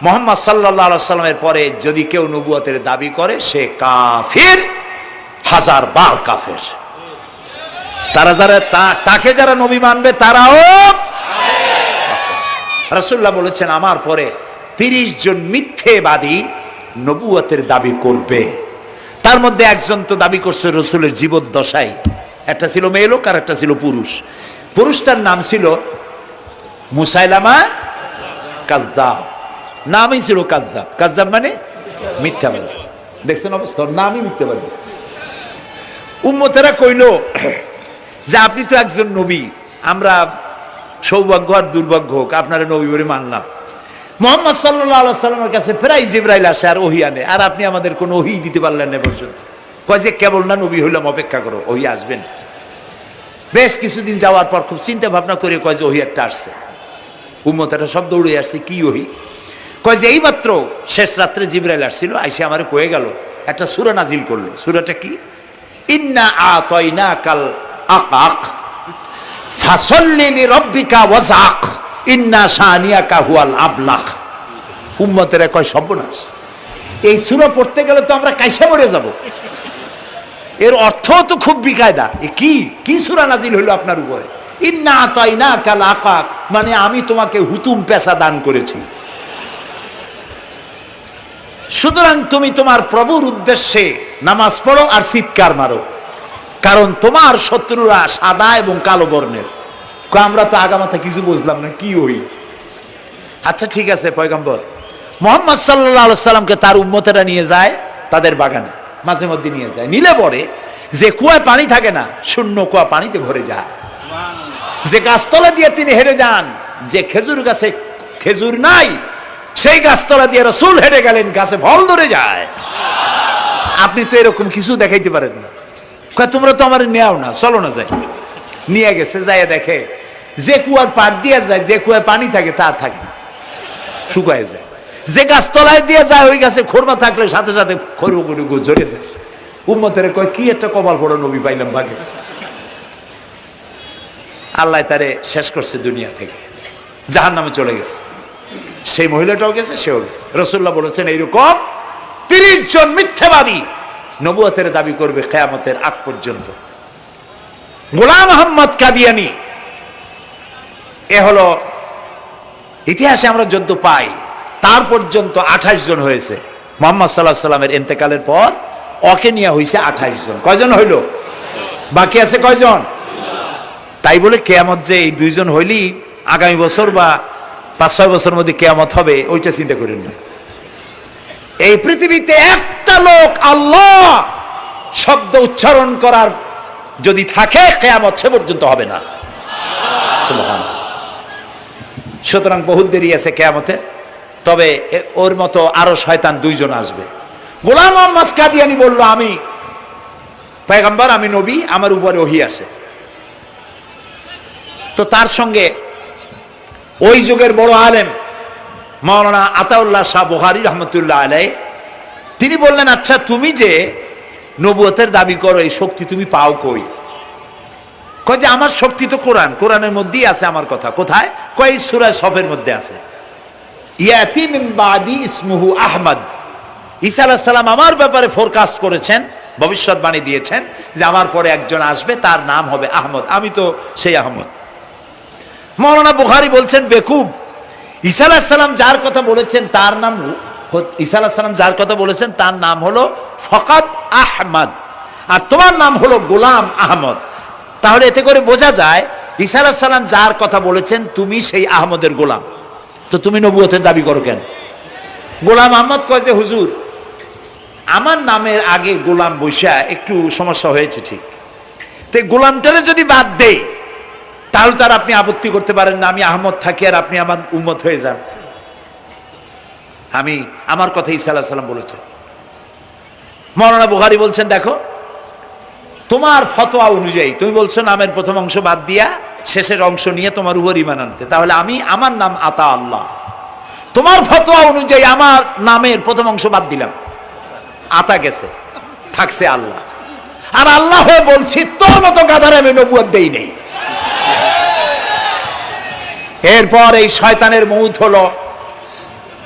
মুহাম্মদ সাল্লাল্লাহু আলাইহি ওয়াসাল্লামের পরে যদি কেউ নবুয়তের দাবি করে সে কাফির, হাজার বার কাফির। তারা যারা তাকে যারা নবী মানবে তারাও রাসূলুল্লাহ বলেছেন আমার পরে 30 জন মিথ্যেবাদী নবুয়তের দাবি করবে। তার মধ্যে একজন তো দাবি করছে রাসূলের জীবদ্দশায়, একটা ছিল মেয়ে লোক আর একটা ছিল পুরুষ। পুরুষটার নাম ছিল মুসাইলামা কাযযাব, নামই ছিল কাযযাব। কাযযাব মানে মিথ্যাবাদী। দেখছেন অবস্থা, নামই মিথ্যাবাদী। উম্মতেরা কইল যে আপনি তো একজন নবী, আমরা সৌভাগ্য আর দুর্ভাগ্য হোক আপনারা নবী বলে মানলাম। মুহাম্মদ সাল্লাল্লাহু আলাইহি ওয়াসাল্লামের কাছে প্রায় জিবরাইল আসে আর ওহী আনে, আর আপনি আমাদের কোনো ওহী দিতে পারলেন না পর্যন্ত। কয় যে কেবল না নবী হইলাম, অপেক্ষা করো, ওহী আসবেন। বেশ কিছুদিন যাওয়ার পর খুব চিন্তা ভাবনা করে কয় যে ওহী একটা আসছে। উম্মতেরা সব দৌড়ে আসছে, কি ওহী? কয় যে এইমাত্র শেষ রাত্রে জিবরাইল আসছিল, আইসে আমারে কয়ে গেল একটা সূরা নাজিল করলো। সূরাটা কি? ইন্না আতাইনাকাল আকাক ফাসাল্লি লিরাব্বিকা ওয়াজআক ইন্না শানিয়াকা হুয়াল আবলাক। উম্মতেরা কয় সর্বনাশ, এই সূরা পড়তে গেলে তো আমরা কাইসা মরে যাব। এর অর্থ তো খুব বিকায়দা। এ কি সূরা নাজিল হইল আপনার উপরে? ইন্না আতাইনাকাল আকাক মানে আমি তোমাকে হুতুম পেশা দান করেছি, সুতরাং তুমি তোমার প্রভুর উদ্দেশ্যে নামাজ পড়ো আর চিৎকার মারো, কারণ তোমার শত্রুরা সাদা এবং কালো বর্ণের। আমরা তো আগামাথা কিছু বুঝলাম না, কি ওই? আচ্ছা ঠিক আছে, পয়গম্বর মুহাম্মদ সাল্লাল্লাহু আলাইহি সাল্লামকে তার উম্মতেরা নিয়ে যায় তাদের বাগানে, মাঝে মধ্যে নিয়ে যায়। নিলে পরে যে কুয়ায় পানি থাকে না, শূন্য কুয়া পানিতে ভরে যায়। যে গাছতলা দিয়ে তিনি হেঁটে যান, যে খেজুর গাছে খেজুর নাই সেই গাছতলা দিয়ে রাসূল হেঁটে গেলেন, গাছে ফল ধরে যায়। আপনি তো এরকম কিছু দেখাইতে পারেন না। কয় তোমরা তো আমার নেও না, চলো না যাই। নিয়ে গেছে, যায় দেখে যে কুয়ার পাড় দিয়ে যায়, যে কুয়ায় পানি থাকে তা থাকে না, শুকায় যায়। যে গাছ তলায় দিয়ে যায় ওই গাছে খোরমা থাকলে সাথে সাথে খড়গুলো ঝরে যায়। উম্মতের কয় কি একটা কপাল পড়ো নবী পাইলাম ভাগে। আল্লাহ তারে শেষ করছে দুনিয়া থেকে, জাহান্নামে চলে গেছে। সেই মহিলাটাও গেছে, সেও গেছে। রাসূলুল্লাহ বলেছেন এইরকম 30 জন মিথ্যাবাদী নবুয়তের দাবি করবে কিয়ামতের আগ পর্যন্ত। গোলাম আহমদ কাদিয়ানী, এ হলো ইতিহাসে আমরা যদ্দ পাই তার পর্যন্ত 28 জন হয়েছে। মুহাম্মদ সাল্লাল্লাহু আলাইহি সাল্লামের ইন্তেকালের পর ওকে নিয়ে হয়েছে 28 জন। কয়জন হইল? বাকি আছে কয়জন? তাই বলে কিয়ামত যে এই 2 জন হইলি আগামী বছর বা 5-6 বছরের মধ্যে কিয়ামত হবে ওইটা চিন্তা করেন না। এই পৃথিবীতে একটা লোক আল্লাহ শব্দ উচ্চারণ করার যদি থাকে কিয়ামত সে পর্যন্ত হবে না। সুবহানাল্লাহ। সুতরাং বহুত দেরি আছে কিয়ামতের। তবে ওর মতো আরো শয়তান 2 জন আসবে। গোলাম আহমদ কাদিয়ানী বলল আমি পয়গম্বর, আমি নবী, আমার উপরে ওহী আসে। তো তার সঙ্গে ওই যুগের বড় আলেম মাওলানা আতাউল্লাহ শাহ বুখারী রহমতুল্লাহ আলাইহি তিনি বললেন, আচ্ছা তুমি যে নবুয়তের দাবি করো এই শক্তি তুমি পাও কই? কয় যে আমার শক্তি তো কোরআন, কোরআনের মধ্যেই আছে আমার কথা। কোথায়? কয় সূরা সফের মধ্যে আছে। ইয়াতি মিন বাদি ইসমুহু আহমদ। ঈসা আলাইহিস সালাম আমার ব্যাপারে ফোরকাস্ট করেছেন, ভবিষ্যৎবাণী দিয়েছেন যে আমার পরে একজন আসবে তার নাম হবে আহমদ, আমি তো সেই আহমদ। মাওলানা বুখারী বলছেন বেকুব, ঈসা আলাইহিস সালাম যার কথা বলেছেন তার নাম, ঈসা আলাইহিস সালাম যার কথা বলেছেন তার নাম হলো ফকাত আহমদ, আর তোমার নাম হলো গোলাম আহমদ। তাহলে এতে করে বোঝা যায় ঈসা আলাইহিস সালাম যার কথা বলেছেন তুমি সেই আহমদের গোলাম, তো তুমি নবুয়তের দাবি করো কেন? গোলাম আহমদ কয় যে হুজুর আমার নামের আগে গোলাম বৈশা একটু সমস্যা হয়েছে, ঠিক তো গোলামটারে যদি বাদ দেই তাহলে তার আপনি আপত্তি করতে পারেন না আমি আহমদ থাকি আর আপনি আমার উম্মত হয়ে যান। আমি আমার কথা ঈসা আলাইহিস সালাম বলেছেন। মাওলানা বুখারী বলছেন দেখো তোমার ফতোয়া অনুযায়ী তুমি বলছো নামের প্রথম অংশ বাদ দিয়া শেষের অংশ নিয়ে তোমার উপর ঈমান আনতে, তাহলে আমি আমার নাম আতা আল্লাহ, তোমার ফতোয়া অনুযায়ী আমার নামের প্রথম অংশ বাদ দিলাম, আতা গেছে, থাকছে আল্লাহ। আর আল্লাহ হয়ে বলছি তোর মতো গাধারে আমি নবুয়ত দেই নেই। এরপর এই শয়তানের মউত হলো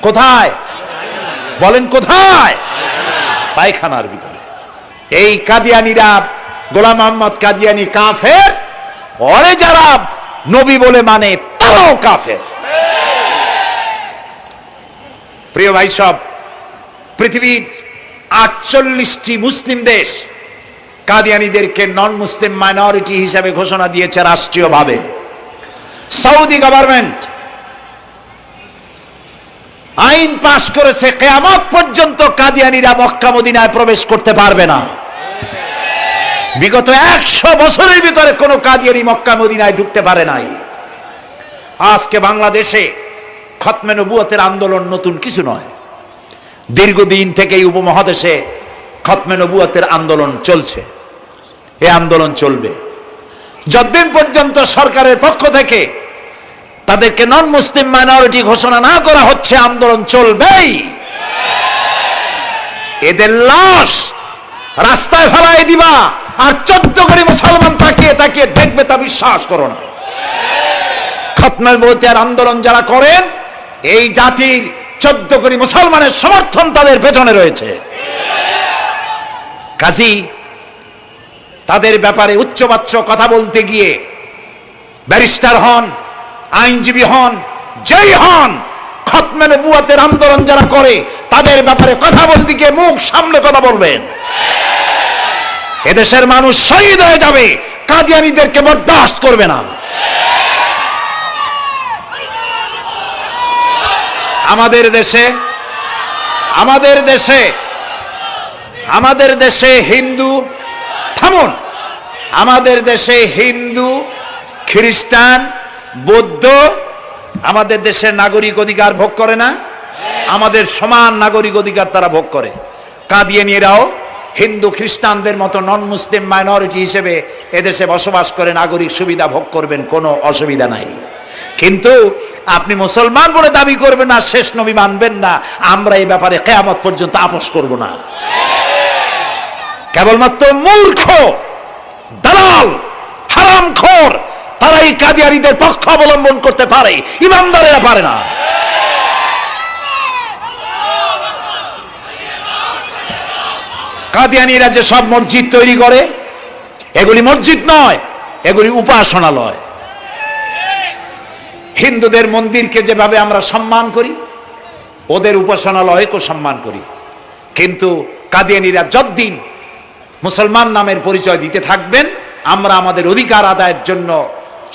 কোথায়? বলেন কোথায়? পায়খানার ভিতরে। এই কাদিয়ানীরা, গোলাম আহমদ কাদিয়ানী কাফের, ওরে যারা নবী বলে মানে তারাও কাফের। প্রিয় ভাই সব, পৃথিবীর 48টি মুসলিম দেশ কাদিয়ানীদেরকে নন মুসলিম মাইনরিটি হিসাবে ঘোষণা দিয়েছে রাষ্ট্রীয়ভাবে। সৌদি গভর্নমেন্ট আইন পাশ করেছে কিয়ামত পর্যন্ত কাদিয়ানীরা মক্কা মদিনায় প্রবেশ করতে পারবে না। বিগত 100 বছরের ভিতরে কোনো কাদিয়ানী মক্কা মদিনায় ঢুকতে পারে নাই। আজকে বাংলাদেশে খতমে নবুয়তের আন্দোলন নতুন কিছু নয়, দীর্ঘদিন থেকে এই উপমহাদেশে খতমে নবুয়তের আন্দোলন চলছে। এই আন্দোলন চলবে যতদিন পর্যন্ত সরকারের পক্ষ থেকে তাদেরকে নন মুসলিম মাইনরিটি ঘোষণা না করা হচ্ছে, আন্দোলন চলবেই। এদের লাশ রাস্তায় ফেলাই দিবা আর 14 কোটি মুসলমান তাকিয়ে তাকিয়ে দেখবে তা বিশ্বাস করো না। খতমে নবুয়তের আন্দোলন যারা করেন এই জাতির 14 কোটি মুসলমানের সমর্থন তাদের পেছনে রয়েছে। কাজী তাদের ব্যাপারে উচ্চবাচ্য কথা বলতে গিয়ে ব্যারিস্টার হন, আইনজীবী হন, যেই হন, খতমে নবুয়তের আন্দোলন যারা করে তাদের ব্যাপারে কথা বলতে গিয়ে মুখ সামনে কথা বলবেন। এদেশের মানুষ শহীদ হয়ে যাবে, কাদিয়ানীদেরকে বরদাস্ত করবে না। আমাদের দেশে হিন্দু, থামুন, আমাদের দেশে হিন্দু, খ্রিস্টান, বৌদ্ধ আমাদের দেশের নাগরিক অধিকার ভোগ করে না? আমাদের সমান নাগরিক অধিকার তারা ভোগ করে। কাদিয়ানীরাও হিন্দু খ্রিস্টানদের মতো নন মুসলিম মাইনরিটি হিসেবে এদেশে বসবাস করে নাগরিক সুবিধা ভোগ করবেন, কোনো অসুবিধা নাই। কিন্তু আপনি মুসলমান বলে দাবি করবেন না, শেষ নবী মানবেন না, আমরা এই ব্যাপারে কিয়ামত পর্যন্ত আপোষ করব না। কেবলমাত্র মূর্খ, দালাল, হারামখোর তারাই কাদিয়ানীদের পক্ষ অবলম্বন করতে পারে, ইমানদারেরা পারে না। কাদিয়ানীরা যে সব মসজিদ তৈরি করে, এগুলি মসজিদ নয়, এগুলি উপাসনালয়। হিন্দুদের মন্দিরকে যেভাবে আমরা সম্মান করি, ওদের উপাসনালয়কেও সম্মান করি। কিন্তু কাদিয়ানীরা যতদিন মুসলমান নামের পরিচয় দিতে থাকবেন, আমরা আমাদের অধিকার আদায়ের জন্য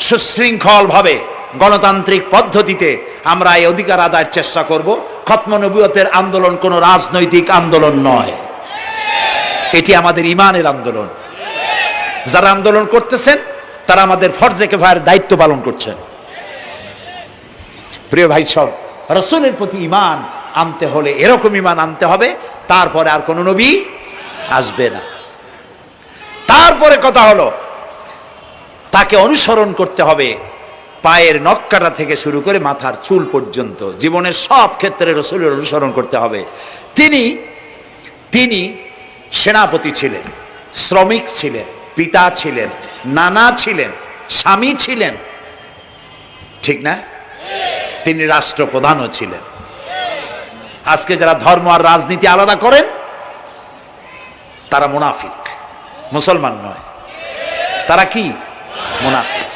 সুশৃঙ্খলভাবে গণতান্ত্রিক পদ্ধতিতে আমরা এই অধিকার আদায়ের চেষ্টা করব। খতম নবুয়তের আন্দোলন কোনো রাজনৈতিক আন্দোলন নয়, এটি আমাদের ইমানের আন্দোলন। যারা আন্দোলন করতেছেন তারা আমাদের ফরজে কিফায়ার দায়িত্ব পালন করছেন। প্রিয় ভাই সব, রাসূলের প্রতি ঈমান আনতে হলে এরকম ঈমান আনতে হবে, তারপরে আর কোন নবী আসবে না। তারপরে কথা হলো তাকে অনুসরণ করতে হবে পায়ের নখকাটা থেকে শুরু করে মাথার চুল পর্যন্ত, জীবনের সব ক্ষেত্রে রাসূলের অনুসরণ করতে হবে। তিনি সেনাপতি ছিলেন, শ্রমিক ছিলেন, পিতা ছিলেন, নানা ছিলেন, স্বামী ছিলেন, ঠিক না? তিনি রাষ্ট্রপ্রধানও ছিলেন। আজকে যারা ধর্ম আর রাজনীতি আলাদা করেন তারা মুনাফিক, মুসলমান নয়, তারা কি? মুনাফিক।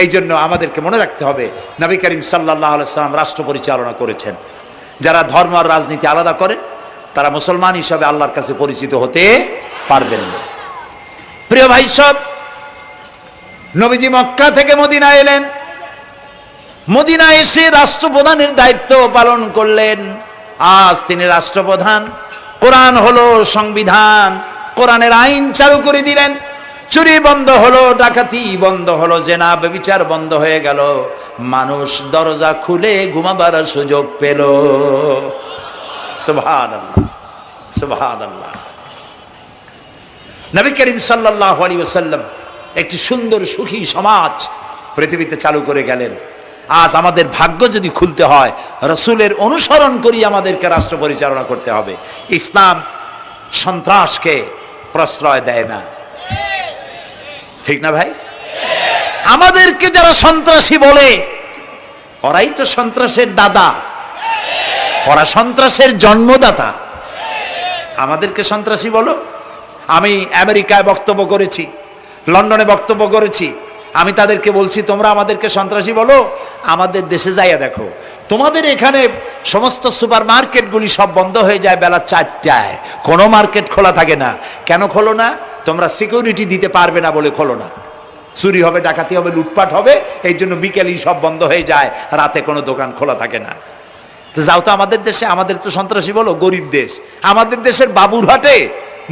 এই জন্য আমাদেরকে মনে রাখতে হবে নবী করিম সাল্লাল্লাহু আলাইহি সাল্লাম রাষ্ট্র পরিচালনা করেছেন। যারা ধর্ম আর রাজনীতি আলাদা করেন তারা মুসলমান হিসাবে আল্লাহর কাছে পরিচিত হতে পারবেন না। প্রিয় ভাই সব, নবীজি মক্কা থেকে মদিনা এলেন, মদিনা এসে রাষ্ট্রপ্রধানের দায়িত্ব পালন করলেন। আজ তিনি রাষ্ট্রপ্রধান, কোরআন হলো সংবিধান, কোরআনের আইন চালু করে দিলেন। চুরি বন্ধ হলো, ডাকাতি বন্ধ হলো, জেনা ব্যভিচার বন্ধ হয়ে গেল, মানুষ দরজা খুলে ঘুমাবার সুযোগ পেল। সুবহানাল্লাহ, সুবহানাল্লাহ। নবী করিম সাল্লাল্লাহু আলাইহি ওয়াসাল্লাম একটি সুন্দর সুখী সমাজ পৃথিবীতে চালু করে গেলেন। আজ আমাদের ভাগ্য যদি খুলতে হয়, রাসূলের অনুসরণ করি আমাদেরকে রাষ্ট্র পরিচালনা করতে হবে। ইসলাম সন্ত্রাসকে প্রশ্রয় দেয় না, ঠিক না ভাই? আমাদেরকে যারা সন্ত্রাসী বলে, ওরাই তো সন্ত্রাসের দাদা, ওরা সন্ত্রাসের জন্মদাতা। আমাদেরকে সন্ত্রাসী বলো? আমি আমেরিকায় বক্তব্য করেছি, লন্ডনে বক্তব্য করেছি, আমি তাদেরকে বলছি তোমরা আমাদেরকে সন্ত্রাসী বলো, আমাদের দেশে যাইয়া দেখো, তোমাদের এখানে সমস্ত সুপার মার্কেটগুলি সব বন্ধ হয়ে যায় বেলা 4টায়, কোনো মার্কেট খোলা থাকে না। কেন খোলো না? তোমরা সিকিউরিটি দিতে পারবে না বলে খোলো না। চুরি হবে, ডাকাতি হবে, লুটপাট হবে, এই জন্য বিকেলেই সব বন্ধ হয়ে যায়, রাতে কোনো দোকান খোলা থাকে না। তো যাও তো আমাদের দেশে, আমাদের তো সন্ত্রাসী বলো, গরিব দেশ। আমাদের দেশের বাবুরহাটে,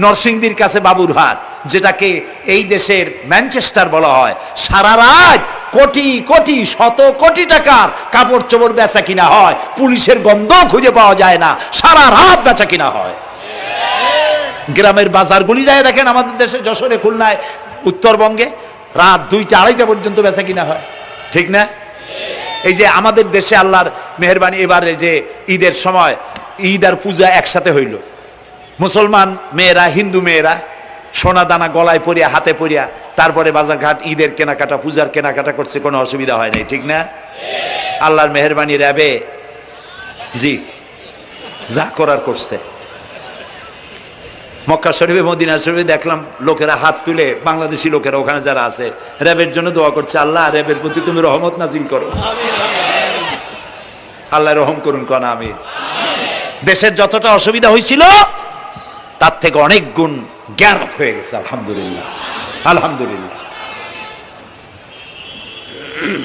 নরসিংদীর কাছে বাবুরহাট, যেটাকে এই দেশের ম্যানচেস্টার বলা হয়, সারা রাত কোটি কোটি শত কোটি টাকার কাপড় চোপড় বেচা কিনা হয়, পুলিশের গন্ধ খুঁজে পাওয়া যায় না, সারা রাত বেচা কিনা হয়। গ্রামের বাজারগুলি যায় দেখেন, আমাদের দেশে যশোরে, খুলনায়, উত্তরবঙ্গে রাত 2টা 2:30 পর্যন্ত বেচা কিনা হয়, ঠিক না? এই যে আমাদের দেশে আল্লাহর মেহেরবানি, এবারে যে ঈদের সময় ঈদ আর পূজা একসাথে হইল, মুসলমান মেয়েরা, হিন্দু মেয়েরা সোনা দানা গলায় পরিয়া, হাতে পরিয়া, তারপরে বাজারঘাট ঈদের কেনাকাটা, পূজার কেনাকাটা করছে, কোনো অসুবিধা হয় নাই, ঠিক না? আল্লাহর মেহেরবানি র্যাবে জি যা করার করছে। মক্কা শরীফে, মদিনা শরীফে দেখলাম লোকেরা হাত তুলে, বাংলাদেশি লোকেরা ওখানে যারা আছে, র্যাবের জন্য দোয়া করছে, আল্লাহ র্যাবের প্রতি তুমি রহমত নাজিল করো, আল্লাহ রহম করুন, কোন আমি। দেশের যতটা অসুবিধা হয়েছিল তার থেকে অনেক গুণ জ্ঞান হয়ে গেছে, আলহামদুলিল্লাহ, আলহামদুলিল্লাহ।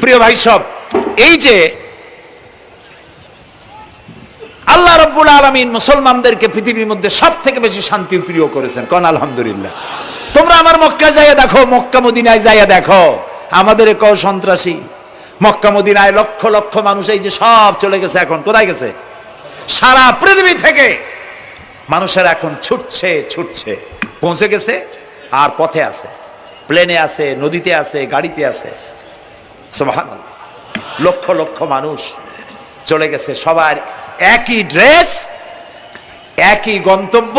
প্রিয় ভাই সব, এই যে আল্লাহ রাব্বুল আলামিন মুসলমানদেরকে পৃথিবীর মধ্যে সব থেকে বেশি শান্তি প্রিয় করেছেন, কোন আলহামদুলিল্লাহ। তোমরা আমার মক্কা যাইয়া দেখো, মক্কা মদিনায় যাইয়া দেখো, আমাদের কেউ সন্ত্রাসী? মক্কা মদিনায় লক্ষ লক্ষ মানুষ এই যে সব চলে গেছে, এখন কোথায় গেছে? সারা পৃথিবী থেকে মানুষের এখন ছুটছে ছুটছে, পৌঁছে গেছে, আর পথে আছে, প্লেনে আছে, নদীতে আছে, গাড়িতে আছে। সুবহানাল্লাহ। লক্ষ লক্ষ মানুষ চলে গেছে, সবার একই ড্রেস, একই গন্তব্য,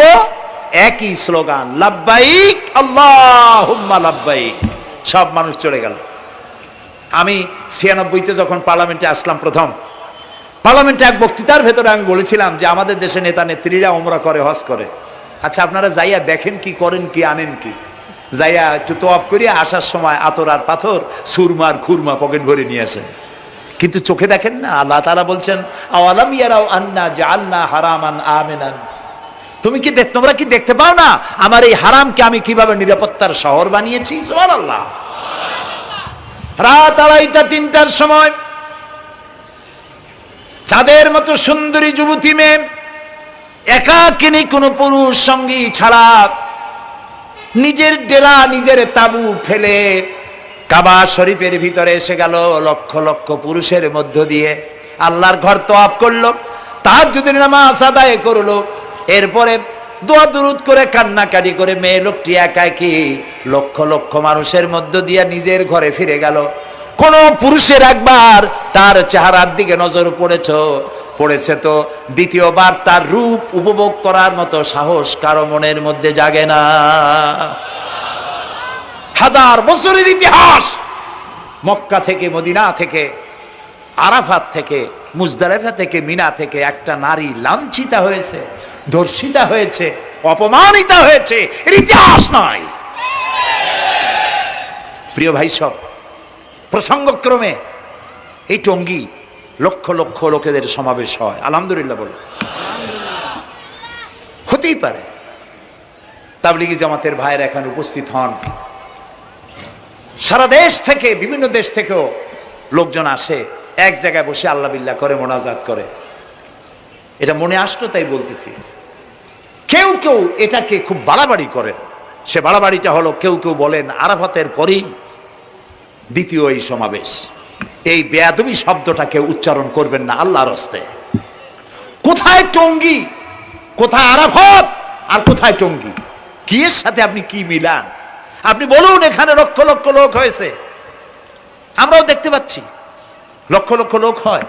একই স্লোগান, লাব্বাইক আল্লাহুম্মা লাব্বাইক। সব মানুষ চলে গেল। আমি 96-তে যখন পার্লামেন্টে আসলাম, প্রথম পার্লামেন্টে এক বক্তৃতার ভেতরে আমি বলেছিলাম যে আমাদের দেশে নেতা নেত্রীরা ওমরা করে, হজ করে। আচ্ছা, আপনারা যাইয়া দেখেন কি, করেন কি, আনেন কি? যাইয়া একটু তোয়াব করিয়া আসার সময় আতর আর পাথর, সুরমার খুরমা পকেট ভরে নিয়ে আসেন, কিন্তু চোখে দেখেন না। আল্লাহ তাআলা বলছেন, আওয়ালাম ইয়ারাউ আন্না জাআলনা হারামান আমিনান, তোমরা কি দেখতে পাও না আমার এই হারামকে আমি কিভাবে নিরাপত্তার শহর বানিয়েছি? সুবহানাল্লাহ। রাত 2:30-3টার সময় চাঁদের মতো সুন্দরী যুবতী মেয়ে একাকিনী, কোনো পুরুষ সঙ্গী ছাড়া নিজের ডেরা, নিজের তাবু ফেলে কাবা শরীফের ভিতরে এসে গেল। লক্ষ লক্ষ পুরুষের মধ্য দিয়ে আল্লাহর ঘর তওয়াফ করলো, তাহাজ্জুদের নামাজ আদায় করলো, এরপরে দোয়া দুরুদ করে কান্নাকাটি করে মেয়ে লোকটি একাকী লক্ষ লক্ষ মানুষের মধ্য দিয়ে নিজের ঘরে ফিরে গেল। কোন পুরুষের একবার তার চেহারার দিকে নজর পড়েছে তো দ্বিতীয়বার তার রূপ উপভোগ করার মতো সাহস কারো মনের মধ্যে জাগে না। হাজার বছরের ইতিহাস, মক্কা থেকে, মদিনা থেকে, আরাফাত থেকে, মুজদালিফা থেকে, মিনা থেকে একটা নারী লাঞ্ছিতা হয়েছে, ধর্ষিতা হয়েছে, অপমানিতা হয়েছে, এর ইতিহাস নাই। প্রিয় ভাই সব, প্রসঙ্গক্রমে এই টঙ্গী লক্ষ লক্ষ লোকেদের সমাবেশ হয়, আলহামদুলিল্লাহ বলে। হতেই পারে তাবলিগি জামাতের ভাইয়েরা এখানে উপস্থিত হন, সারা দেশ থেকে, বিভিন্ন দেশ থেকেও লোকজন আসে, এক জায়গায় বসে আল্লাহ বিল্লাহ করে, মোনাজাত করে। এটা মনে আসলো তাই বলতেছি। কেউ কেউ এটাকে খুব বাড়াবাড়ি করেন। সে বাড়াবাড়িটা হলো, কেউ কেউ বলেন আরাফাতের পরেই দ্বিতীয় এই সমাবেশ। এই বেয়াদবি শব্দটাকে উচ্চারণ করবেন না আল্লাহর হস্তে। কোথায় টঙ্গী, কোথায় আরাফাত, আর কোথায় টঙ্গী? কি এর সাথে আপনি কি মিলান? আপনি বলুন এখানে লক্ষ লক্ষ লোক হয়েছে, আমরাও দেখতে পাচ্ছি লক্ষ লক্ষ লোক হয়,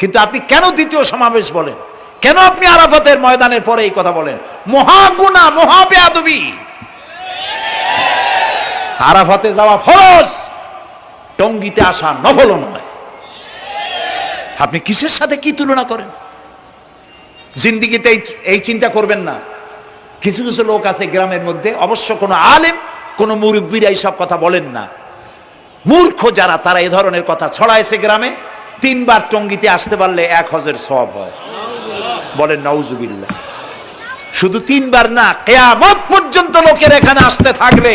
কিন্তু আপনি কেন দ্বিতীয় সমাবেশ বলেন? কেন আপনি আরাফাতের ময়দানের পরে এই কথা বলেন? মহাগুনাহ, মহা বেয়াদবি। আরাফাতে যাওয়া ফরজ, টঙ্গীতে আসা নফল নয়। আপনি কিসের সাথে কি তুলনা করেন? জিন্দিগিতে এই চিন্তা করবেন না। কিছু কিছু লোক আছে গ্রামের মধ্যে, অবশ্য কোনো আলেম, কোনো মুরব্বীরা এইসব কথা বলেন না, মূর্খ যারা, তারা এই ধরনের কথা ছড়াইছে গ্রামে। 3 বার টঙ্গীতে আসতে পারলে 1 হজের সওয়াব হয়। বলেন নাউজুবিল্লাহ। শুধু 3 বার না, কিয়ামত পর্যন্ত লোকের এখানে আসতে থাকলে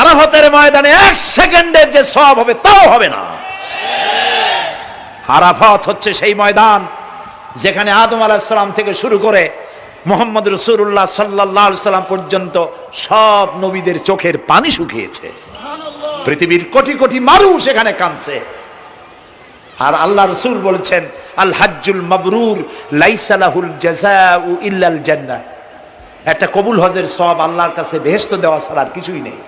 আরাফাতের ময়দানে 1 সেকেন্ডের যে সওয়াব হবে তাও হবে না। আরাফাত হচ্ছে সেই ময়দান যেখানে আদম আলাইহিস সালাম থেকে শুরু করে মুহাম্মদ রাসূলুল্লাহ সাল্লাল্লাহু আলাইহি সাল্লাম পর্যন্ত সব নবীদের চোখের পানি শুকিয়েছে। পৃথিবীর কোটি কোটি মানুষ এখানে কাঁদছে। আর আল্লাহ রাসূল বলেছেন, আল হাজ্জুল মাবরুর লাইসা লাহুল জাযাউ ইল্লাল জান্নাহ। একটা কবুল হজের সওয়াব আল্লাহর কাছে বেহেশত দেওয়া ছাড়া আর কিছুই নেই।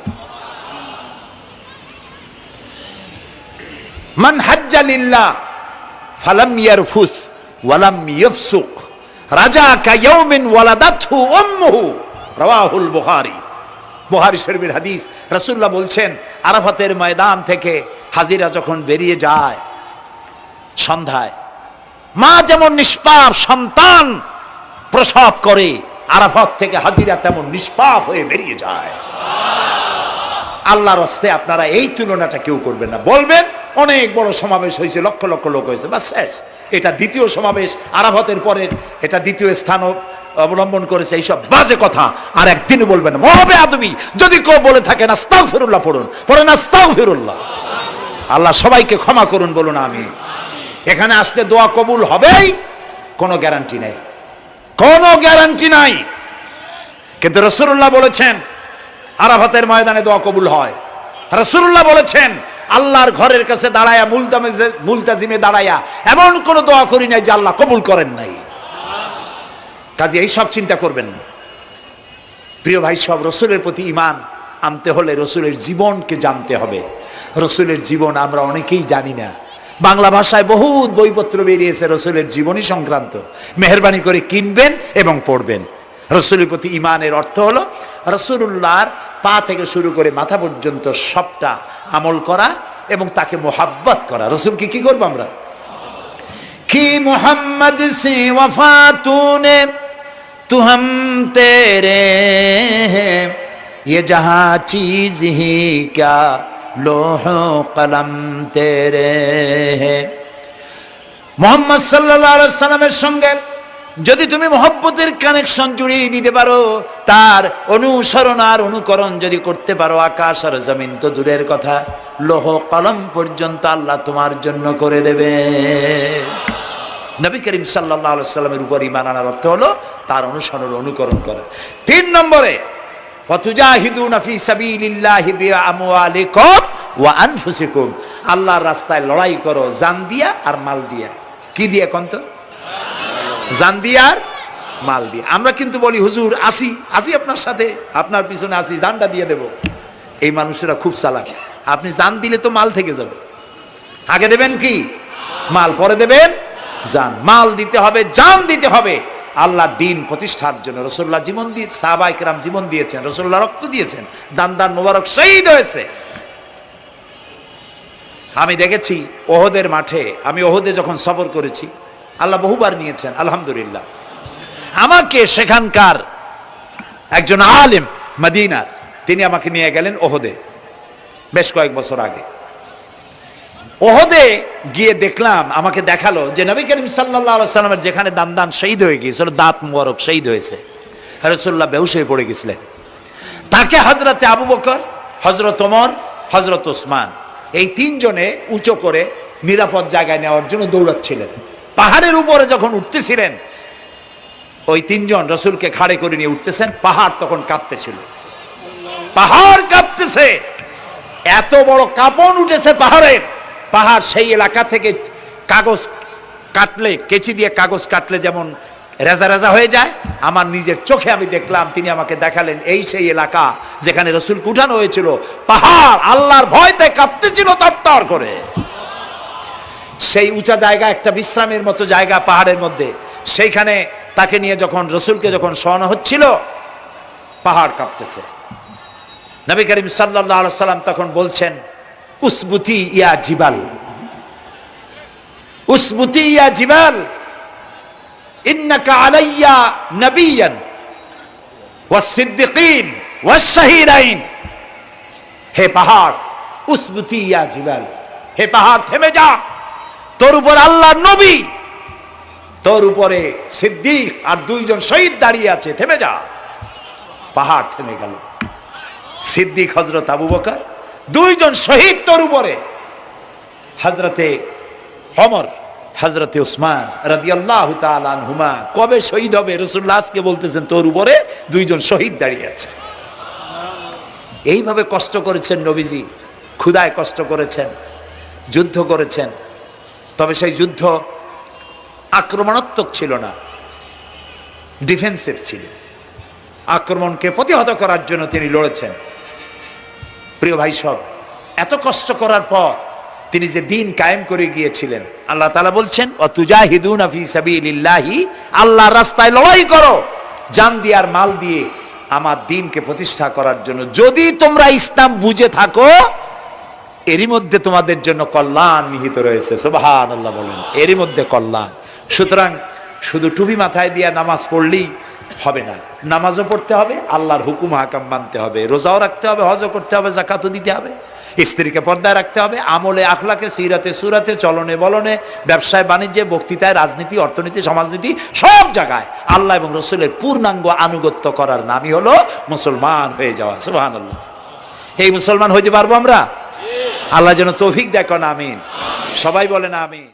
মান হাজ্জা লিল্লাহ ফালাম ইয়ারফুস ওয়ালাম ইয়াফসুক রাজাকা ইয়াউমিন ওয়ালাদাতহু উম্মুহু, রাওয়াহুল বুখারী। বুখারী শরীফের হাদিস। রাসূলুল্লাহ বলছেন, আরাফাতের ময়দান থেকে হাজিরা যখন বেরিয়ে যায় সন্ধ্যায়, মা যেমন নিষ্পাপ সন্তান প্রসব করে, আরাফাত থেকে হাজিরা তেমন নিষ্পাপ হয়ে বেরিয়ে যায়। আল্লাহর হস্তে আপনারা এই তুলনাটা কেউ করবেন না। বলবেন অনেক বড় সমাবেশ হয়েছে, লক্ষ লক্ষ লোক হয়েছে, বাস শেষ। এটা দ্বিতীয় সমাবেশ, আরাফাতের পরে এটা দ্বিতীয় স্থান অবলম্বন করেছে। এইসব বাজে কথা আর একদিনও বলবেন না। মহাবেয়াদবি যদি কেউ বলে থাকেন আস্তাগফিরুল্লাহ পড়ুন, পড়েন আস্তাগফিরুল্লাহ। আল্লাহ সবাইকে ক্ষমা করুন, বলুন আমিন। এখানে আসলে দোয়া কবুল হবেই, কোনো গ্যারান্টি নেই, কোনো গ্যারান্টি নাই। কিন্তু রাসূলুল্লাহ বলেছেন আরাফাতের ময়দানে দোয়া কবুল হয়। রাসূলুল্লাহ বলেছেন আল্লাহর ঘরের কাছে দাঁড়ায়া, মুলতাজিমে দাঁড়ায়া এমন কোন দোয়া করি নাই যে আল্লাহ কবুল করেন নাই। কাজে এই সব চিন্তা করবেন না। প্রিয় ভাই সব, রসুলের প্রতি ঈমান আনতে হলে রসুলের জীবনকে জানতে হবে। রসুলের জীবন আমরা অনেকেই জানি না। বাংলা ভাষায় বহুত বইপত্র বেরিয়েছে রসুলের জীবনী সংক্রান্ত, মেহেরবানি করে কিনবেন এবং পড়বেন। রসুলের প্রতি ঈমানের অর্থ হলো রসুলুল্লাহর পা থেকে শুরু করে মাথা পর্যন্ত সবটা আমল করা এবং তাকে মোহাব্বত করা। রসুলকে কি করবো আমরা? কি মোহাম্মদ সে ওয়াফা তূনে তু হাম তেরে হ্যাঁ, ये जहां चीज ही क्या लोह कलम तेरे है। মোহাম্মদ সাল্লাল্লাহু আলাইহি সাল্লামের সঙ্গে যদি তুমি মহব্বতের কানেকশন জুড়িয়ে দিতে পারো, তার অনুসরণ আর অনুকরণ যদি করতে পারো, আকাশ আর জমিন তো দূরের কথা, লোহ কলম পর্যন্ত আল্লাহ তোমার জন্য করে দেবে। নবী করিম সাল্লাল্লাহু আলাইহি সাল্লামের উপর ঈমান আনার অর্থ হলো তার অনুসরণ অনুকরণ করা। 3 নম্বরে ফাতুজাহিদুনা ফি সাবিলিল্লাহি বিআমওয়ালিকুম ওয়া আনফুসিকুম, আল্লাহর রাস্তায় লড়াই করো জান দিয়া আর মাল দিয়া। কি দিয়া কোন তো? জান দিয়া আর মাল দিয়া। আমরা কিন্তু বলি হুজুর আসি আপনার সাথে, আপনার পিছনে আসি, জানটা দিয়ে দেব। এই মানুষেরা খুব চালাক। আপনি জান দিলে তো মাল থেকে যাবে। আগে দেবেন কি? মাল, পরে দেবেন জান। মাল দিতে হবে, জান দিতে হবে আল্লাহর দ্বীন প্রতিষ্ঠার জন্য। রাসূলুল্লাহ জীবন দিয়ে, সাহাবায়ে কেরাম জীবন দিয়েছেন, রাসূলুল্লাহ রক্ত দিয়েছেন, দান মোবারক শহীদ হয়েছে। আমি দেখেছি ওহদের মাঠে, আমি ওহদে যখন সফর করেছি, আল্লাহ বহুবার নিয়েছেন আলহামদুলিল্লাহ। আমাকে সেখানকার একজন আলেম মদিনার, তিনি আমাকে নিয়ে গেলেন ওহদে বেশ কয়েক বছর আগে। ওহদে গিয়ে দেখলাম, আমাকে দেখালো যে নবী করিম সাল্লাল্লাহু আলাইহি সাল্লামের যেখানে দান শহীদ হয়ে গিয়েছিল, দাঁত মোবারক শহীদ হয়েছে, রাসূলুল্লাহ বেহুশ হয়ে পড়ে গেছিলেন। তাকে হযরতে আবু বকর, হযরত ওমর, হযরত ওসমান, এই 3 জনে উঁচু করে নিরাপদ জায়গায় নেওয়ার জন্য দৌড়াচ্ছিলেন। পাহাড়ের উপরে যখন উঠতেছিলেন, ওই 3 জন রাসূলকে খাড়ে করে নিয়ে উঠতেছেন। পাহাড় তখন কাঁপতেছিল, পাহাড় কাঁপতেছে, এত বড় কাঁপন উঠেছে পাহাড়ের। পাহাড় সেই এলাকা থেকে কাগজ কাটলে, কেচি দিয়ে কাগজ কাটলে যেমন রেজা রেজা হয়ে যায়, আমার নিজের চোখে আমি দেখলাম। তিনি আমাকে দেখালেন এই সেই এলাকা যেখানে রাসূলকে উঠানো হয়েছিল। পাহাড় আল্লাহর ভয়তে কাঁপতেছিল তরতর করে। সেই উঁচা জায়গা, একটা বিশ্রামের মতো জায়গা পাহাড়ের মধ্যে, সেইখানে তাকে নিয়ে যখন রাসূলকে যখন শোয়ানো হচ্ছিল, পাহাড় কাঁপতেছে। নবী করিম সাল্লাল্লাহু আলাইহি সাল্লাম তখন বলছেন, উসবুতি ইয়া জিবাল, উসবুতি ইয়া জিবাল, ইন্নাকা আলাইয়া নবিয়ান ওয়াস সিদ্দিকিন ওয়াস শাহীদাইন। হে পাহাড়, উসবুতি ইয়া জিবাল, হে পাহাড় থেমে যা, তোর উপর আল্লাহর নবী, তোর উপরে সিদ্দিক আর 2 জন শহীদ দাঁড়িয়ে আছে, থেমে যা। পাহাড় থেমে গেল। সিদ্দিক হযরত আবু বকর, 2 জন শহীদ তোর উপরে, হযরতে ওমর, হযরতে ওসমান রাদিয়াল্লাহু তাআলা আনহুমা। কবে শহীদ হবে? রাসূলুল্লাহ আজকে বলতেছেন তোর উপরে 2 জন শহীদ দাঁড়িয়ে আছে। এইভাবে কষ্ট করেছেন নবীজি, ক্ষুধায় কষ্ট করেছেন, যুদ্ধ করেছেন। তবে সেই যুদ্ধ আক্রমণাত্মক ছিল না, ডিফেন্সিভ ছিল। আক্রমণকে প্রতিহত করার জন্য তিনি লড়েছেন। প্রিয় ভাই সব, এত কষ্ট করার পর তিনি যে দিন কায়েম করে গিয়েছিলেন, আল্লাহ তাআলা বলছেন ওয়াতুজাহিদুনা ফি সাবিলিল্লাহি, আল্লাহর রাস্তায় লড়াই করো জান দিয়ে আর মাল দিয়ে আমার দ্বীনকে প্রতিষ্ঠা করার জন্য। যদি তোমরা ইসলাম বুঝে থাকো, এরই মধ্যে তোমাদের জন্য কল্যাণ নিহিত রয়েছে। সুবহানাল্লাহ বলেন, এরই মধ্যে কল্যাণ। সুতরাং শুধু টুপি মাথায় দিয়ে নামাজ পড়লেই হবে না, নামাজও পড়তে হবে, আল্লাহর হুকুম হাকাম মানতে হবে, রোজাও রাখতে হবে, হজও করতে হবে, যাকাতও দিতে হবে, স্ত্রীকে পর্দায় রাখতে হবে, আমলে আখলাকে, সিরাতে সুরাতে, চলনে বলনে, ব্যবসায় বাণিজ্যে, বক্তৃতায়, রাজনীতি, অর্থনীতি, সমাজনীতি, সব জায়গায় আল্লাহ এবং রসুলের পূর্ণাঙ্গ আনুগত্য করার নামই হলো মুসলমান হয়ে যাওয়া। সুবহানাল্লাহ। এই মুসলমান হইতে পারবো আমরা? আল্লাহ যেন তৌফিক দেন। আমিন। সবাই বলেন আমিন।